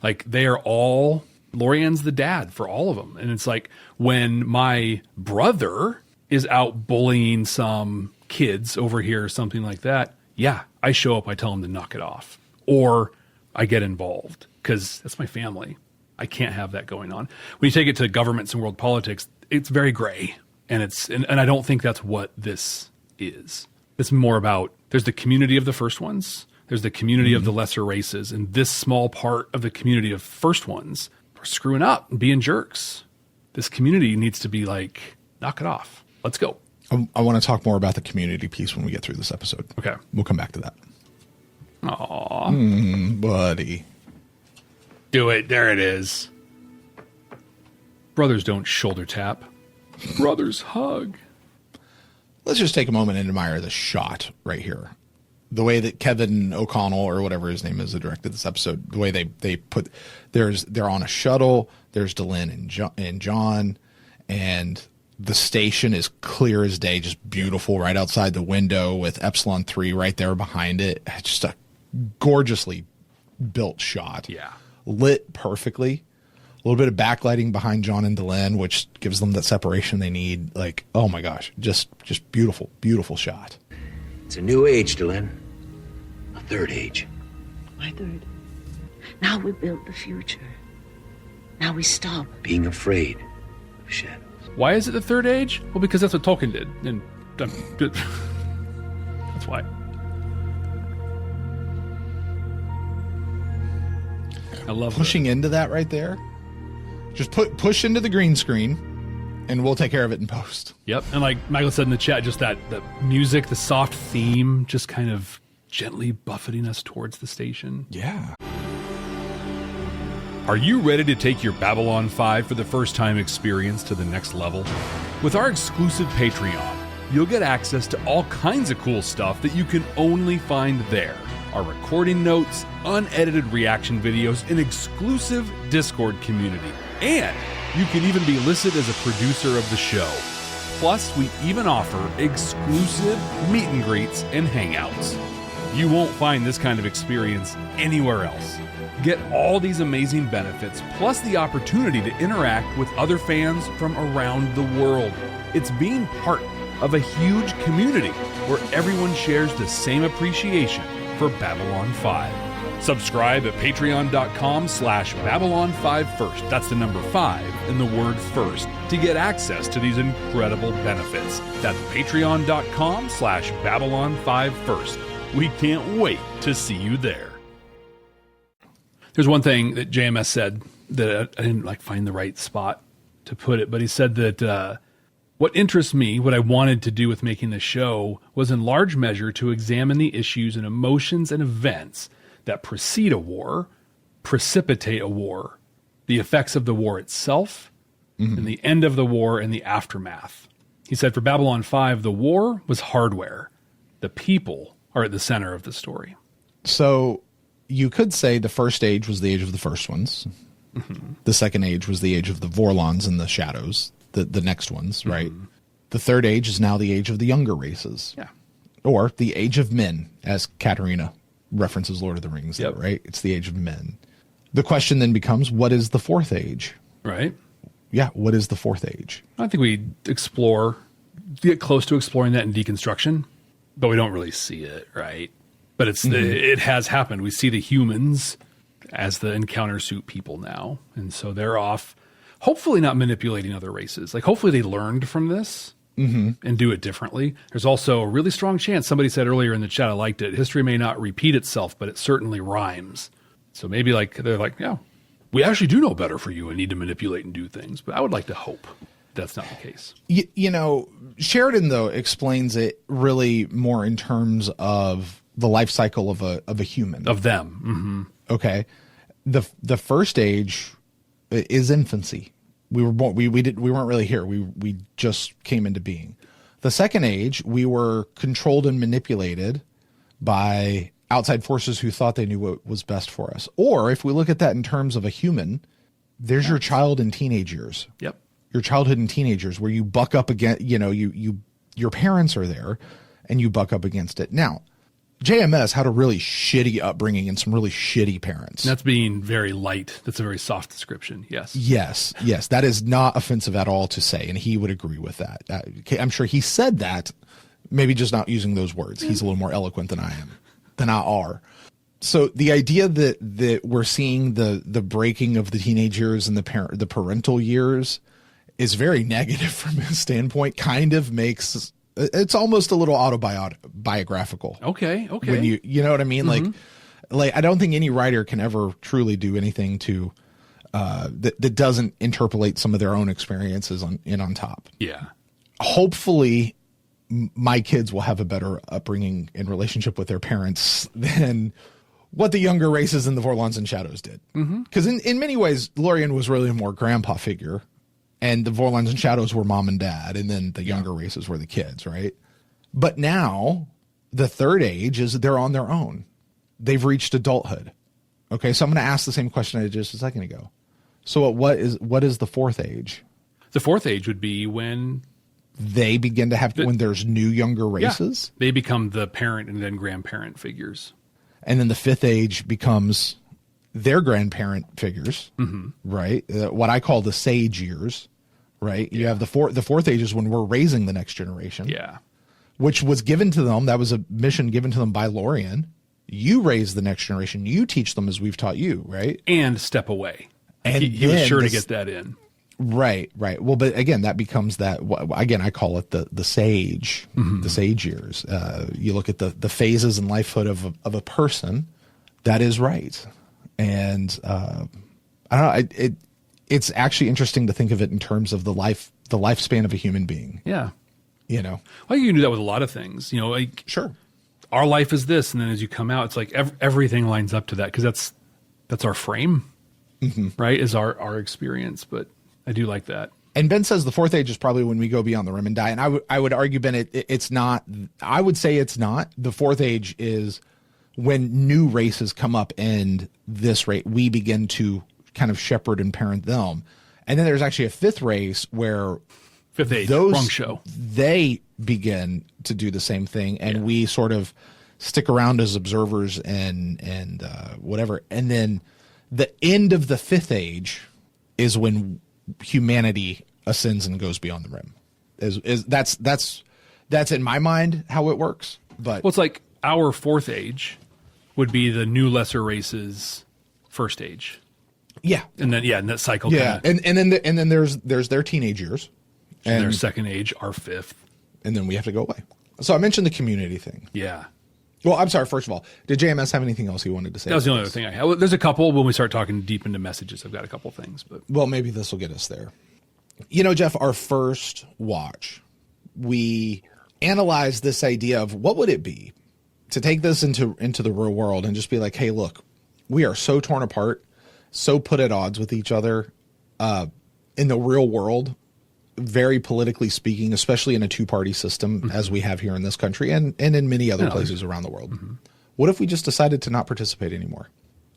Like they are all, Lorianne's the dad for all of them. And it's like when my brother is out bullying some kids over here or something like that, yeah, I show up, I tell him to knock it off. Or I get involved because that's my family. I can't have that going on. When you take it to governments and world politics, it's very gray. And and I don't think that's what this is. It's more about there's the community of the first ones, there's the community of the lesser races, and this small part of the community of first ones are screwing up and being jerks. This community needs to be like, knock it off. Let's go. I want to talk more about the community piece when we get through this episode. Okay. We'll come back to that. Aw. Buddy. Do it. There it is. Brothers don't shoulder tap. Brothers hug. Let's just take a moment and admire the shot right here. The way that Kevin O'Connell, or whatever his name is, that directed this episode, the way they put, they're on a shuttle, there's Delenn and John, and the station is clear as day, just beautiful right outside the window with Epsilon 3 right there behind it. Just a gorgeously built shot. Yeah. Lit perfectly. A little bit of backlighting behind John and Delenn, which gives them that separation they need. Like, oh my gosh, just beautiful, beautiful shot. It's a new age, Delenn. A third age. My third. Now we build the future. Now we stop being afraid of shadows. Why is it the third age? Well, because that's what Tolkien did. And that's why. I love pushing into that right there. Just push into the green screen, and we'll take care of it in post. Yep. And like Michael said in the chat, just the music, the soft theme, just kind of gently buffeting us towards the station. Yeah. Are you ready to take your Babylon 5 for the first time experience to the next level? With our exclusive Patreon, you'll get access to all kinds of cool stuff that you can only find there. Our recording notes, unedited reaction videos, an exclusive Discord community. And you can even be listed as a producer of the show. Plus, we even offer exclusive meet and greets and hangouts. You won't find this kind of experience anywhere else. Get all these amazing benefits, plus the opportunity to interact with other fans from around the world. It's being part of a huge community where everyone shares the same appreciation for Babylon 5. Subscribe at patreon.com/Babylon5First. That's the number 5 and the word first to get access to these incredible benefits. That's patreon.com/Babylon5First. We can't wait to see you there. There's one thing that JMS said that I didn't find the right spot to put it, but he said that what interests me, what I wanted to do with making the show, was in large measure to examine the issues and emotions and events that precede a war, precipitate a war, the effects of the war itself, and the end of the war and the aftermath. He said for Babylon 5, the war was hardware. The people are at the center of the story. So you could say the first age was the age of the first ones. The second age was the age of the Vorlons and the Shadows, the next ones, right? The third age is now the age of the younger races. Yeah. Or the age of men, as Katerina references Lord of the Rings, right? It's the age of men. The question then becomes, what is the fourth age? Right. Yeah, what is the fourth age? I think we get close to exploring that in deconstruction, but we don't really see it, right? But it has happened. We see the humans as the encounter suit people now. And so they're off, hopefully not manipulating other races. Like hopefully they learned from this and do it differently. There's also a really strong chance, somebody said earlier in the chat, I liked it, history may not repeat itself, but it certainly rhymes. So maybe they're like, yeah, we actually do know better for you and need to manipulate and do things. But I would like to hope that's not the case. You know, Sheridan, though, explains it really more in terms of the life cycle of a human. Of them. Okay. The first age is infancy. We were born, we weren't really here. We just came into being. The second age, we were controlled and manipulated by outside forces who thought they knew what was best for us. Or if we look at that in terms of a human, there's your child and teenage years. Yep. Your childhood and teenage years where you buck up against, your parents are there and you buck up against it. Now, JMS had a really shitty upbringing and some really shitty parents. That's being very light. That's a very soft description. Yes. Yes. That is not offensive at all to say, and he would agree with that. I'm sure he said that, maybe just not using those words. He's a little more eloquent than I are. So the idea that we're seeing the breaking of the teenage years and the parental years is very negative from his standpoint. Kind of makes it's almost a little autobiographical. Okay. When you know what I mean? Mm-hmm. Like I don't think any writer can ever truly do anything to that doesn't interpolate some of their own experiences on top. Yeah. Hopefully my kids will have a better upbringing in relationship with their parents than what the younger races in the Vorlons and Shadows did. Because in many ways, Lorien was really a more grandpa figure, and the Vorlons and Shadows were mom and dad, and then the younger races were the kids, right? But now, the third age is they're on their own. They've reached adulthood. Okay, so I'm going to ask the same question I did just a second ago. So what is the fourth age? The fourth age would be when they begin to have, when there's new younger races? Yeah, they become the parent and then grandparent figures. And then the fifth age becomes their grandparent figures, right? What I call the sage years, right? You have the fourth age is when we're raising the next generation. Yeah. Which was given to them. That was a mission given to them by Lorien. You raise the next generation. You teach them as we've taught you, right? And step away. And he was sure to get that in. Right. Well, but again, that becomes that. Again, I call it the sage, the sage years. You look at the phases and lifehood of a person. That is right, and I don't know. It's actually interesting to think of it in terms of the lifespan of a human being. Yeah. Well, you can do that with a lot of things. Like sure, our life is this, and then as you come out, it's like everything lines up to that because that's our frame, right? Is our experience, but. I do like that. And Ben says the fourth age is probably when we go beyond the rim and die. And I would argue, Ben, it's not. I would say it's not. The fourth age is when new races come up, and this rate we begin to kind of shepherd and parent them. And then there's actually a fifth race where fifth age, wrong show. They begin to do the same thing, and we sort of stick around as observers and whatever. And then the end of the fifth age is when humanity ascends and goes beyond the rim. That's in my mind how it works. But it's like our fourth age would be the new lesser races first age. Yeah. And then and that cycle. Yeah. And then there's their teenage years. And their second age, our fifth. And then we have to go away. So I mentioned the community thing. Yeah. Well, I'm sorry. First of all, did JMS have anything else he wanted to say? That was the only other thing I had. Well, there's a couple when we start talking deep into messages. I've got a couple things, but well, maybe this will get us there. Jeff, our first watch, we analyzed this idea of what would it be to take this into the real world and just be like, hey, look, we are so torn apart, so put at odds with each other in the real world. Very politically speaking, especially in a two-party system as we have here in this country and in many other places around the world. What if we just decided to not participate anymore?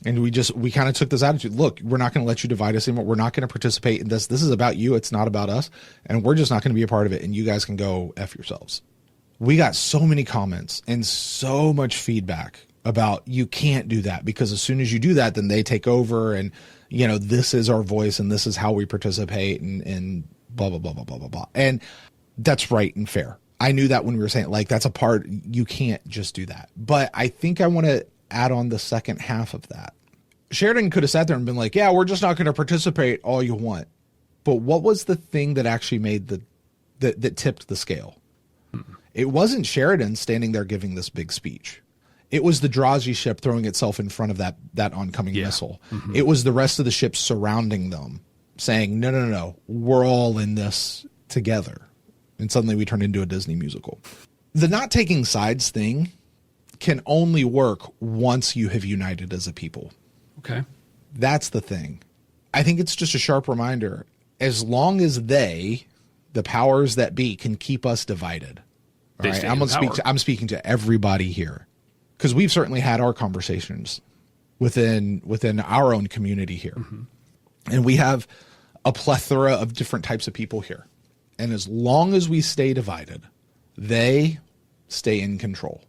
And we kind of took this attitude, look, we're not going to let you divide us anymore. We're not going to participate in this. This is about you. It's not about us. And we're just not going to be a part of it. And you guys can go F yourselves. We got so many comments and so much feedback about you can't do that because as soon as you do that, then they take over and, this is our voice and this is how we participate and blah, blah, blah, blah, blah, blah, blah. And that's right and fair. I knew that when we were saying, like, that's a part, you can't just do that. But I think I want to add on the second half of that. Sheridan could have sat there and been like, yeah, we're just not going to participate all you want. But what was the thing that actually made that tipped the scale? It wasn't Sheridan standing there giving this big speech. It was the Drazi ship throwing itself in front of that oncoming missile. It was the rest of the ships surrounding them, saying, no, we're all in this together. And suddenly we turn into a Disney musical. The not taking sides thing can only work once you have united as a people. Okay. That's the thing. I think it's just a sharp reminder. As long as the powers that be, can keep us divided. All right? I'm speaking to everybody here. because we've certainly had our conversations within our own community here. And we have a plethora of different types of people here. And as long as we stay divided, they stay in control.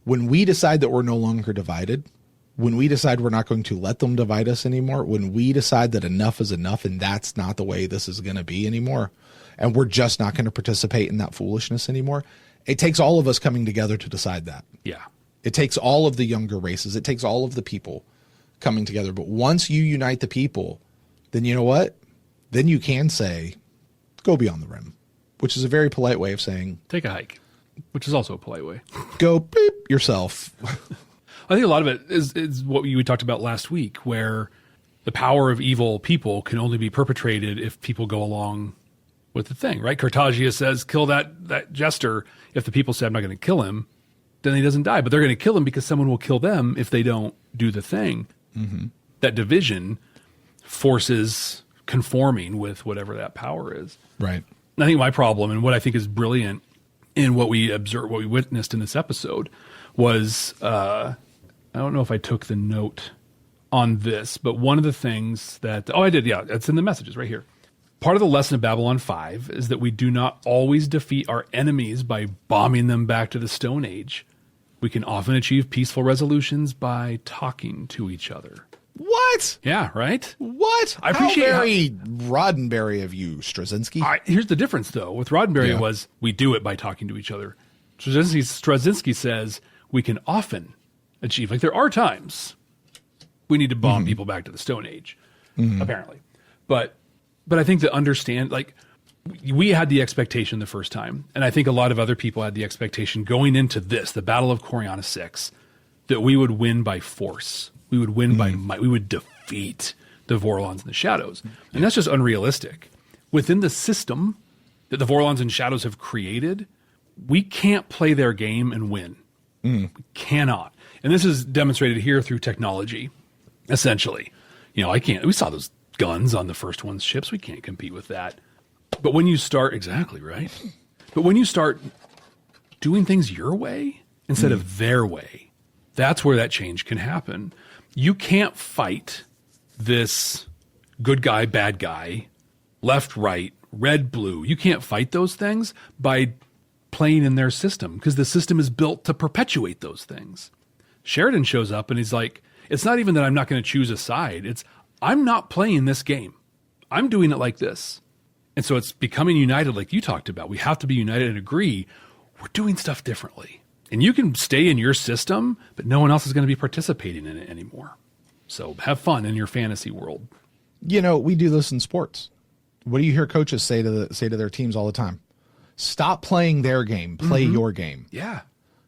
When we decide that we're no longer divided, when we decide we're not going to let them divide us anymore, when we decide that enough is enough and that's not the way this is going to be anymore, and we're just not going to participate in that foolishness anymore, it takes all of us coming together to decide that. Yeah. It takes all of the younger races. It takes all of the people coming together. But once you unite the people, then you know what? Then you can say, go beyond the rim, which is a very polite way of saying, take a hike, which is also a polite way. Go beep yourself. I think a lot of it is what we talked about last week, where the power of evil people can only be perpetrated if people go along with the thing, right? Cartagia says, kill that jester. If the people say, I'm not going to kill him, then he doesn't die. But they're going to kill him because someone will kill them if they don't do the thing. That division forces conforming with whatever that power is. Right. And I think my problem, and what I think is brilliant in what we observed, what we witnessed in this episode, was I don't know if I took the note on this, but one of the things that, I did, yeah, it's in the messages right here. Part of the lesson of Babylon 5 is that we do not always defeat our enemies by bombing them back to the Stone Age. We can often achieve peaceful resolutions by talking to each other. What? Yeah, right? What? I appreciate how very Roddenberry of you, Straczynski. Here's the difference, though. With Roddenberry was, we do it by talking to each other. Straczynski says, we can often achieve, like there are times we need to bomb people back to the Stone Age, apparently. But I think to understand, like, we had the expectation the first time, and I think a lot of other people had the expectation going into this, the Battle of Coriana 6, that we would win by force. We would win by might. We would defeat the Vorlons and the Shadows. And that's just unrealistic. Within the system that the Vorlons and Shadows have created, we can't play their game and win. We cannot. And this is demonstrated here through technology, essentially. We saw those guns on the first one's ships. We can't compete with that. But when you start, exactly, right? But when you start doing things your way instead of their way, that's where that change can happen. You can't fight this good guy, bad guy, left, right, red, blue. You can't fight those things by playing in their system, because the system is built to perpetuate those things. Sheridan shows up and he's like, it's not even that I'm not going to choose a side. It's, I'm not playing this game. I'm doing it like this. And so it's becoming united, like you talked about. We have to be united and agree we're doing stuff differently. And you can stay in your system, but no one else is going to be participating in it anymore. So have fun in your fantasy world. We do this in sports. What do you hear coaches say to their teams all the time? Stop playing their game. Play your game. Yeah.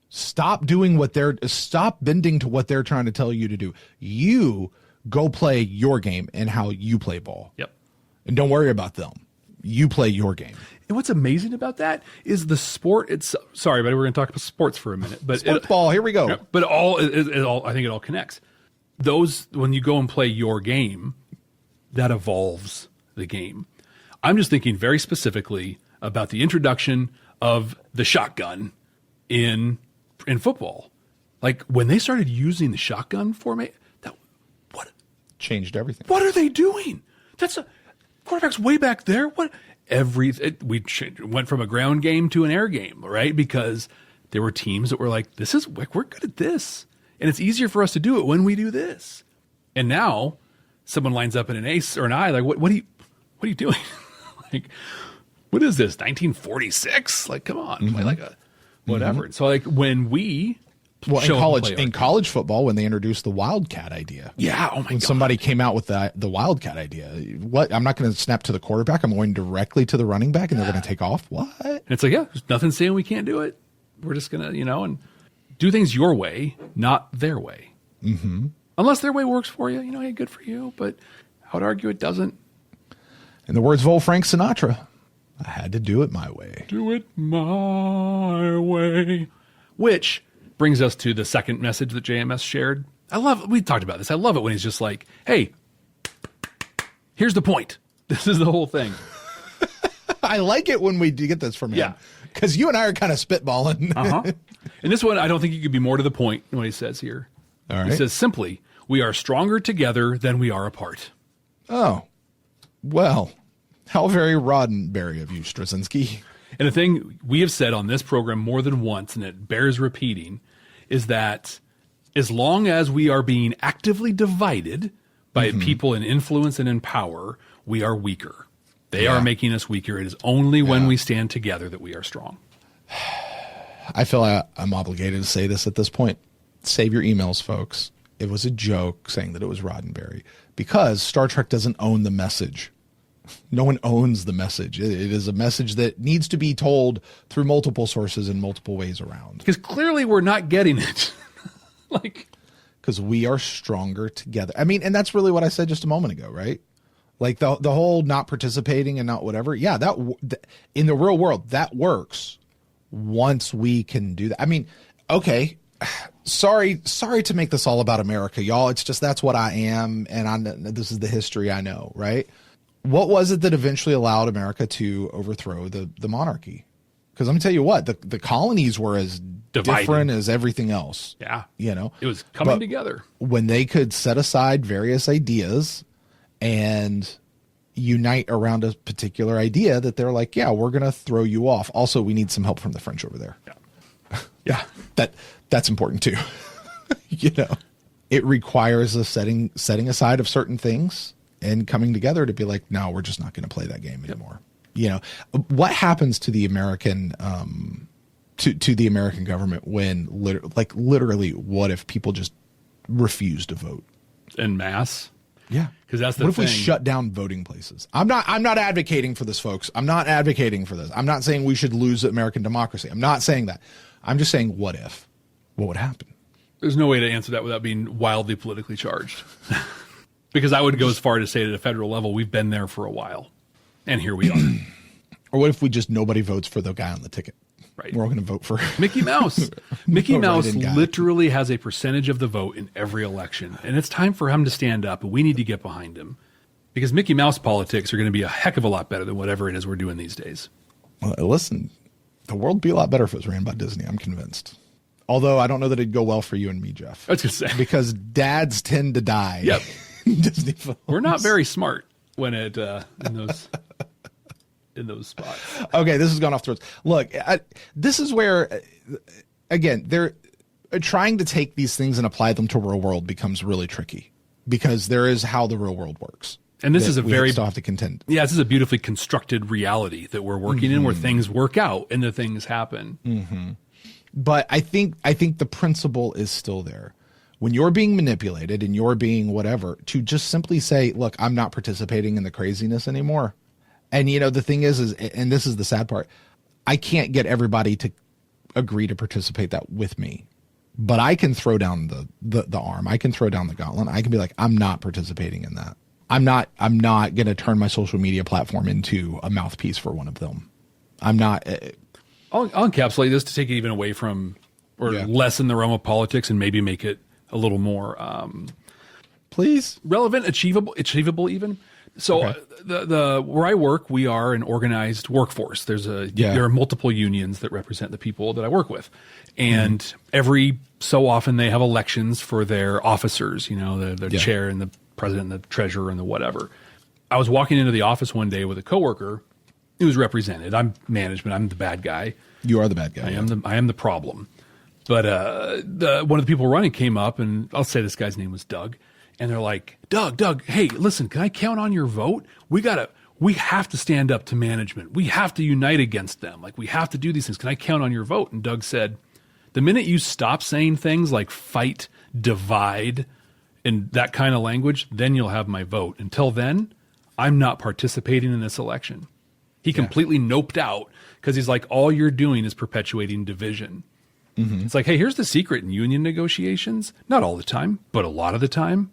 Stop bending to what they're trying to tell you to do. You go play your game and how you play ball. Yep. And don't worry about them. You play your game. And what's amazing about that is the sport. Sorry, but we're going to talk about sports for a minute. But sports ball, here we go. Yeah, but I think it all connects. When you go and play your game, that evolves the game. I'm just thinking very specifically about the introduction of the shotgun in football. Like when they started using the shotgun format, what changed everything. What are they doing? Quarterback's way back there. We went from a ground game to an air game, right? Because there were teams that were like, we're good at this. And it's easier for us to do it when we do this. And now someone lines up in an ace or an eye, like, what are you doing? Like, what is this? 1946? Like, come on, play like a whatever. And so like when we in college football, when they introduced the Wildcat idea. Yeah. Oh my God. Somebody came out with the Wildcat idea. What? I'm not going to snap to the quarterback. I'm going directly to the running back and they're going to take off. What? And it's like, there's nothing saying we can't do it. We're just going to, and do things your way, not their way. Unless their way works for you, hey, good for you. But I would argue it doesn't. In the words of old Frank Sinatra, I had to do it my way. Do it my way. Which brings us to the second message that JMS shared. We talked about this. I love it when he's just like, hey, here's the point. This is the whole thing. I like it when we do get this from him. Yeah. Because you and I are kind of spitballing. And this one, I don't think you could be more to the point in what he says here. All right. He says simply, we are stronger together than we are apart. Oh, well, how very Roddenberry of you, Straczynski. And the thing we have said on this program more than once, and it bears repeating, is that as long as we are being actively divided by people in influence and in power, we are weaker. They are making us weaker. It is only when we stand together that we are strong. I feel I'm obligated to say this at this point. Save your emails, folks. It was a joke saying that it was Roddenberry because Star Trek doesn't own the message. No one owns the message. It is a message that needs to be told through multiple sources in multiple ways around. Because clearly we're not getting it. Because we are stronger together. I mean, and that's really what I said just a moment ago, right? Like the whole not participating and not whatever. Yeah, that in the real world, that works once we can do that. I mean, okay, sorry to make this all about America, y'all. It's just that's what I am, and this is the history I know, right? What was it that eventually allowed America to overthrow the monarchy? Because let me tell you what, the colonies were as different as everything else. Yeah. You know? It was coming together. When they could set aside various ideas and unite around a particular idea that they're like, yeah, we're going to throw you off. Also, we need some help from the French over there. Yeah. That's important too. You know, it requires a setting aside of certain things and coming together to be like, no, we're just not going to play that game anymore. You know, what happens to the American, to the American government when literally, what if people just refuse to vote en masse? Yeah. Because that's the What if thing. we shut down voting places? I'm not advocating for this, folks. I'm not advocating for this. I'm not saying we should lose American democracy. I'm not saying that. I'm just saying, what if? What would happen? There's no way to answer that without being wildly politically charged. Because I would go as far to say at a federal level, we've been there for a while. And here we are. Or what if we just nobody votes for the guy on the ticket? Right. We're all going to vote for Mickey Mouse. Mickey No Mouse write-in guy. literally has a percentage of the vote in every election. And it's time for him to stand up, and we need to get behind him. Because Mickey Mouse politics are going to be a heck of a lot better than whatever it is we're doing these days. Well, listen, the world would be a lot better if it was ran by Disney. I'm convinced. Although I don't know that it'd go well for you and me, Jeff. I was going to say. Because dads tend to die. Yep. in Disney films. We're not very smart when it in those spots. Okay, this has gone off the rails. Look, this is where, again, they're trying to take these things and apply them to real world becomes really tricky because there is how the real world works. And this is a very still have to contend. Yeah, this is a beautifully constructed reality that we're working in, where things work out and the things happen. Mm-hmm. But I think the principle is still there. When you're being manipulated and you're being whatever, to just simply say, look, I'm not participating in the craziness anymore. And, you know, the thing is, and this is the sad part, I can't get everybody to agree to participate that with me. But I can throw down the arm. I can throw down the gauntlet. I can be like, I'm not participating in that. I'm not going to turn my social media platform into a mouthpiece for one of them. I'm not. I'll encapsulate this to take it even away from, or lessen the realm of politics and maybe make it a little more, please, relevant, achievable even. So Okay. the where I work, we are an organized workforce. There are multiple unions that represent the people that I work with, and every so often they have elections for their officers. You know, the chair and the president and the treasurer and the whatever. I was walking into the office one day with a coworker who was represented. I'm management. I'm the bad guy. You are the bad guy. I am the problem. But one of the people running came up, and I'll say this guy's name was Doug. And they're like, Doug, hey, listen, can I count on your vote? We have to stand up to management. We have to unite against them. Like, we have to do these things. Can I count on your vote? And Doug said, the minute you stop saying things like fight, divide, and that kind of language, then you'll have my vote. Until then, I'm not participating in this election. He completely noped out because he's like, all you're doing is perpetuating division. Mm-hmm. It's like, hey, here's the secret in union negotiations. Not all the time, but a lot of the time.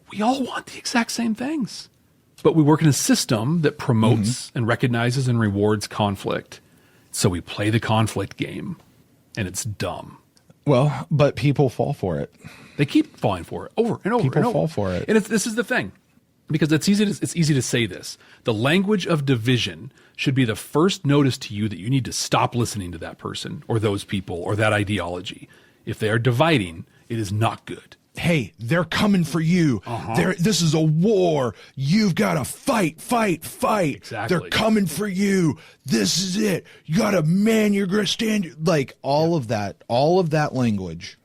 We all want the exact same things, but we work in a system that promotes and recognizes and rewards conflict. So we play the conflict game, and it's dumb. Well, but people fall for it. They keep falling for it over and over People and over. fall for it. And this is the thing. Because it's easy to say this. The language of division should be the first notice to you that you need to stop listening to that person or those people or that ideology. If they are dividing, it is not good. Hey, they're coming for you. This is a war. You've got to fight. Exactly. They're coming for you. This is it. You got to man your grit, stand. Like all of that language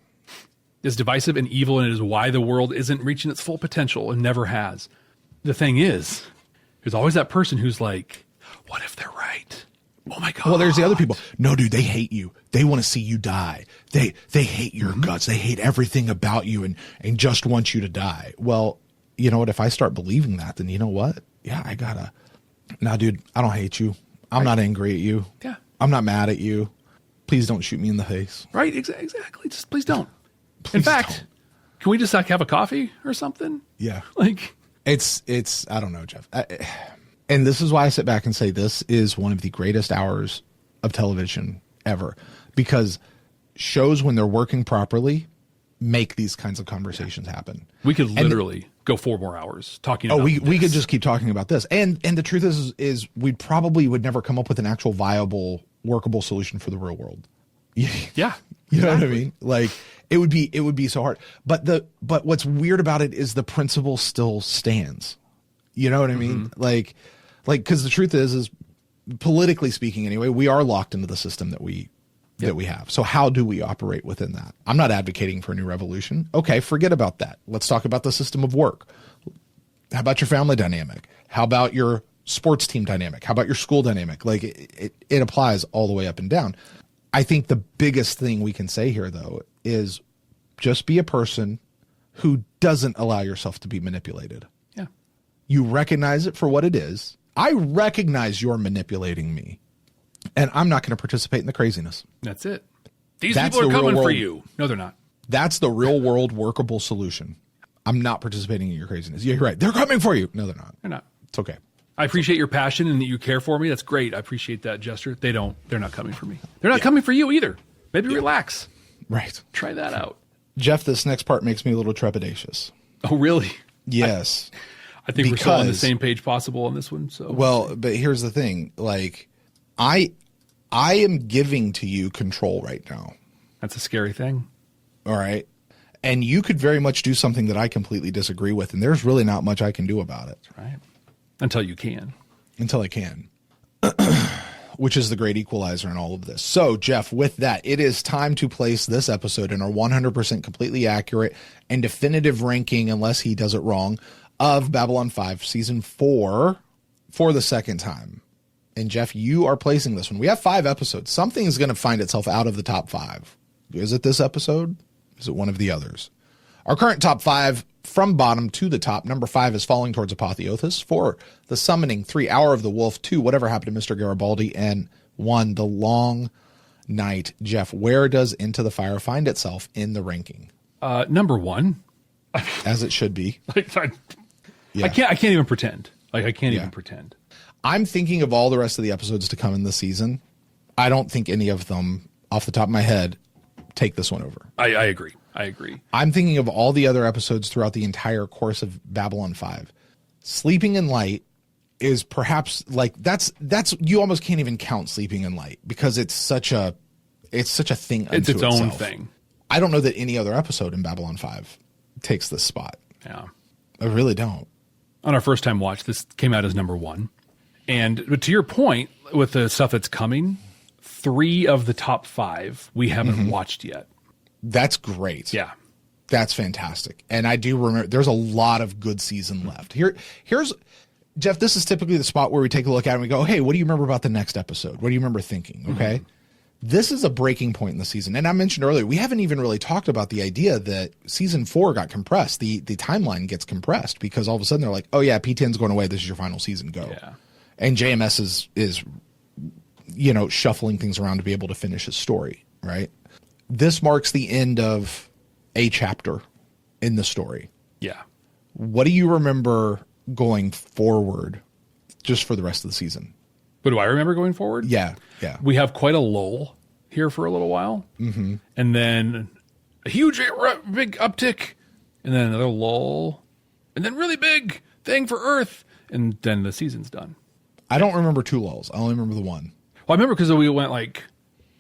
is divisive and evil, and it is why the world isn't reaching its full potential and never has. The thing is, there's always that person who's like, what if they're right? Oh my God. Well, there's the other people. No, dude, they hate you. They want to see you die. They hate your guts. They hate everything about you and just want you to die. Well, you know what? If I start believing that, then you know what? Yeah, I gotta. Nah, dude, I don't hate you. I'm not angry at you. Yeah. I'm not mad at you. Please don't shoot me in the face. Right, exactly. Just please don't. In fact, can we just have a coffee or something? Yeah. Like it's I don't know, Jeff. And this is why I sit back and say this is one of the greatest hours of television ever, because shows, when they're working properly, make these kinds of conversations happen. We could literally go 4 more hours talking about we could just keep talking about this. And the truth is we probably would never come up with an actual viable, workable solution for the real world. Yeah. You know what I mean? Like it would be so hard. But what's weird about it is the principle still stands. You know what I mean? Like, because the truth is politically speaking, anyway, we are locked into the system that we have. So how do we operate within that? I'm not advocating for a new revolution. Okay, forget about that. Let's talk about the system of work. How about your family dynamic? How about your sports team dynamic? How about your school dynamic? Like it applies all the way up and down. I think the biggest thing we can say here, though, is just be a person who doesn't allow yourself to be manipulated. Yeah. You recognize it for what it is. I recognize you're manipulating me, and I'm not going to participate in the craziness. That's it. These people are coming for you. No, they're not. That's the real world workable solution. I'm not participating in your craziness. Yeah, you're right. They're coming for you. No, they're not. They're not. It's okay. I appreciate your passion and that you care for me. That's great. I appreciate that gesture. They're not coming for me. They're not coming for you either. Maybe relax. Right. Try that out. Jeff, this next part makes me a little trepidatious. Oh, really? Yes. I think we're still on the same page possible on this one. So well, but here's the thing. Like, I am giving to you control right now. That's a scary thing. All right. And you could very much do something that I completely disagree with, and there's really not much I can do about it. That's right. Until you can. Until I can. Which is the great equalizer in all of this. So, Jeff, with that, it is time to place this episode in our 100% completely accurate and definitive ranking, unless he does it wrong, of Babylon 5 Season 4 for the second time. And, Jeff, you are placing this one. We have 5 episodes. Something is going to find itself out of the top 5. Is it this episode? Is it one of the others? Our current top 5, from bottom to the top, number 5 is Falling Towards Apotheosis. 4, The Summoning. 3, Hour of the Wolf. 2, Whatever Happened to Mr. Garibaldi. And 1, The Long Night. Jeff, where does Into the Fire find itself in the ranking? Number 1. As it should be. I can't even pretend. I can't even pretend. I'm thinking of all the rest of the episodes to come in this season. I don't think any of them, off the top of my head, take this one over. I agree. I'm thinking of all the other episodes throughout the entire course of Babylon 5. Sleeping in Light is perhaps that's you almost can't even count Sleeping in Light because it's such a thing unto it's its itself. own thing. I don't know that any other episode in Babylon 5 takes this spot. Yeah. I really don't. On our first time watch, this came out as number 1. But to your point, with the stuff that's coming, 3 of the top 5 we haven't watched yet. That's great. Yeah. That's fantastic. And I do remember there's a lot of good season left. Here's Jeff, this is typically the spot where we take a look at it and we go, hey, what do you remember about the next episode? What do you remember thinking? Okay. This is a breaking point in the season. And I mentioned earlier, we haven't even really talked about the idea that season 4 got compressed. The timeline gets compressed because all of a sudden they're like, oh yeah, P10's going away. This is your final season. Go. Yeah. And JMS is shuffling things around to be able to finish his story. Right. This marks the end of a chapter in the story. Yeah. What do you remember going forward just for the rest of the season? What do I remember going forward? Yeah. Yeah. We have quite a lull here for a little while. Mm-hmm. And then a huge, big uptick. And then another lull. And then really big. thing for Earth. And then the season's done. I don't remember 2 lulls. I only remember the one. Well, I remember because we went like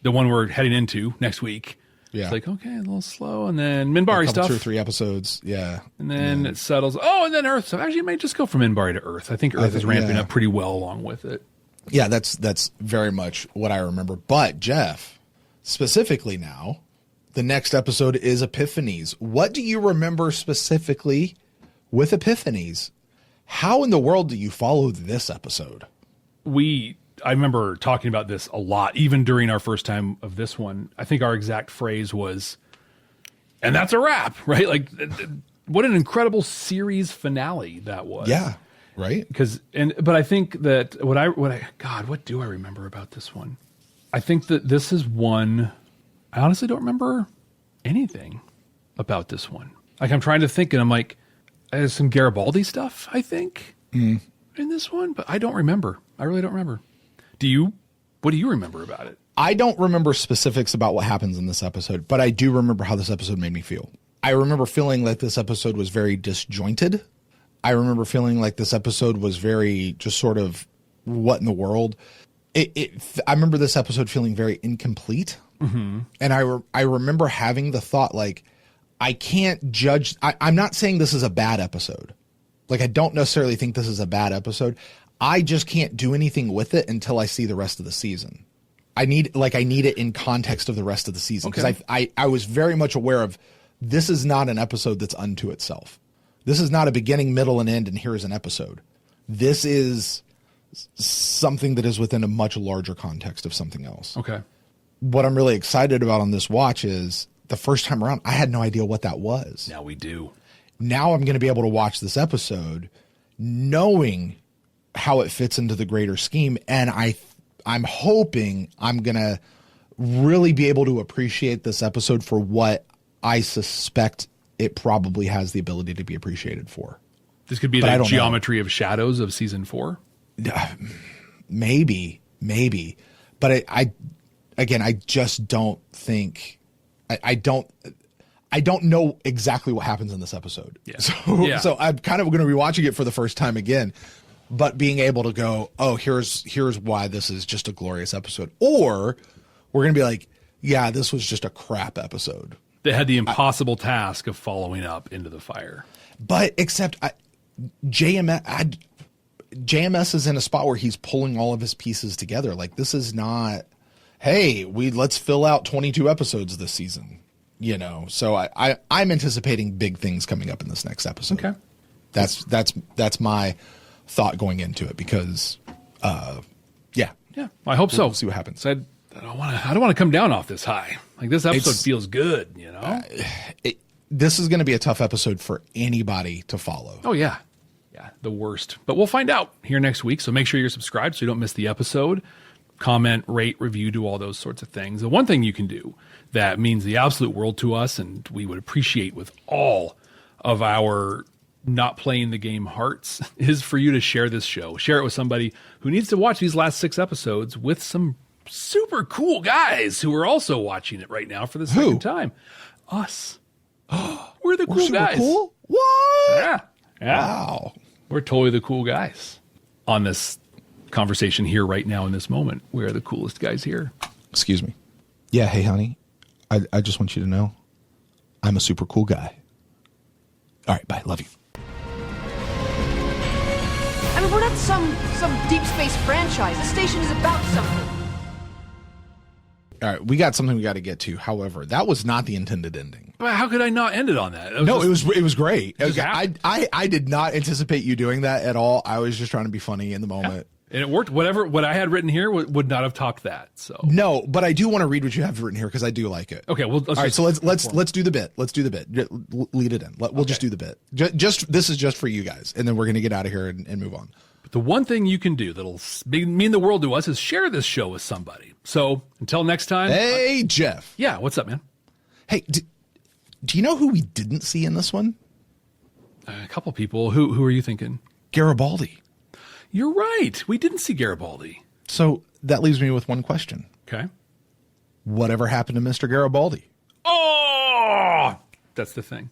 the one we're heading into next week. Yeah. It's like, okay, a little slow. And then Minbari stuff. 2 or 3 episodes. Yeah. And then it settles. Oh, and then Earth. So actually, it might just go from Minbari to Earth. I think Earth is ramping up pretty well along with it. Yeah, that's very much what I remember. But, Jeff, specifically now, the next episode is Epiphanies. What do you remember specifically with Epiphanies? How in the world do you follow this episode? I remember talking about this a lot, even during our first time of this one. I think our exact phrase was, and that's a wrap, right? Like, what an incredible series finale that was. Yeah, right? But I think that what do I remember about this one? I think that this is one, I honestly don't remember anything about this one. Like, I'm trying to think, and I'm like, there's some Garibaldi stuff, I think, in this one, but I don't remember. I really don't remember. What do you remember about it? I don't remember specifics about what happens in this episode, but I do remember how this episode made me feel. I remember feeling like this episode was very disjointed. I remember feeling like this episode was very just sort of what in the world. I remember this episode feeling very incomplete. Mm-hmm. And I remember having the thought, like, I can't judge. I'm not saying this is a bad episode. Like, I don't necessarily think this is a bad episode. I just can't do anything with it until I see the rest of the season. I need it in context of the rest of the season. Because I was very much aware of, this is not an episode that's unto itself. This is not a beginning, middle, and end, and here's an episode. This is something that is within a much larger context of something else. Okay. What I'm really excited about on this watch is, the first time around, I had no idea what that was. Now we do. Now I'm going to be able to watch this episode knowing how it fits into the greater scheme. And I'm hoping I'm going to really be able to appreciate this episode for what I suspect it probably has the ability to be appreciated for. This could be the geometry of shadows of season 4. Maybe. But I just don't think, I don't know exactly what happens in this episode. Yeah. So I'm kind of going to be watching it for the first time again, but being able to go, oh, here's why this is just a glorious episode. Or we're going to be like, yeah, this was just a crap episode. They had the impossible task of following up Into the Fire. But except JMS is in a spot where he's pulling all of his pieces together. Like, this is not, hey, let's fill out 22 episodes this season, So I'm anticipating big things coming up in this next episode. Okay, that's my thought going into it because, yeah, I hope so. We'll see what happens. I don't want to come down off this high. Like, this episode feels good, this is going to be a tough episode for anybody to follow. Oh yeah, the worst. But we'll find out here next week. So make sure you're subscribed so you don't miss the episode. Comment, rate, review, do all those sorts of things. The one thing you can do that means the absolute world to us, and we would appreciate with all of our not playing the game hearts, is for you to share this show. Share it with somebody who needs to watch these last 6 episodes with some super cool guys who are also watching it right now for the second time. Us. We're the cool guys. Cool? What? Yeah. Wow. We're totally the cool guys on this conversation here right now in this moment. We're the coolest guys here. Excuse me. Yeah, hey, honey. I just want you to know I'm a super cool guy. All right, bye. Love you. I mean, we're not some deep space franchise. This station is about something. All right, we got something we got to get to. However, that was not the intended ending. But how could I not end it on that? It was great. I did not anticipate you doing that at all. I was just trying to be funny in the moment. Yeah. And it worked. What I had written here would not have topped that. So no, but I do want to read what you have written here because I do like it. Okay, well, all right. So let's do the bit. Let's do the bit. Lead it in. We'll just do the bit. This is just for you guys, and then we're gonna get out of here and move on. But the one thing you can do that'll mean the world to us is share this show with somebody. So until next time. Hey, Jeff. Yeah, what's up, man? Hey, do you know who we didn't see in this one? A couple people. Who are you thinking? Garibaldi. You're right. We didn't see Garibaldi. So that leaves me with one question. Okay. Whatever happened to Mr. Garibaldi? Oh, that's the thing.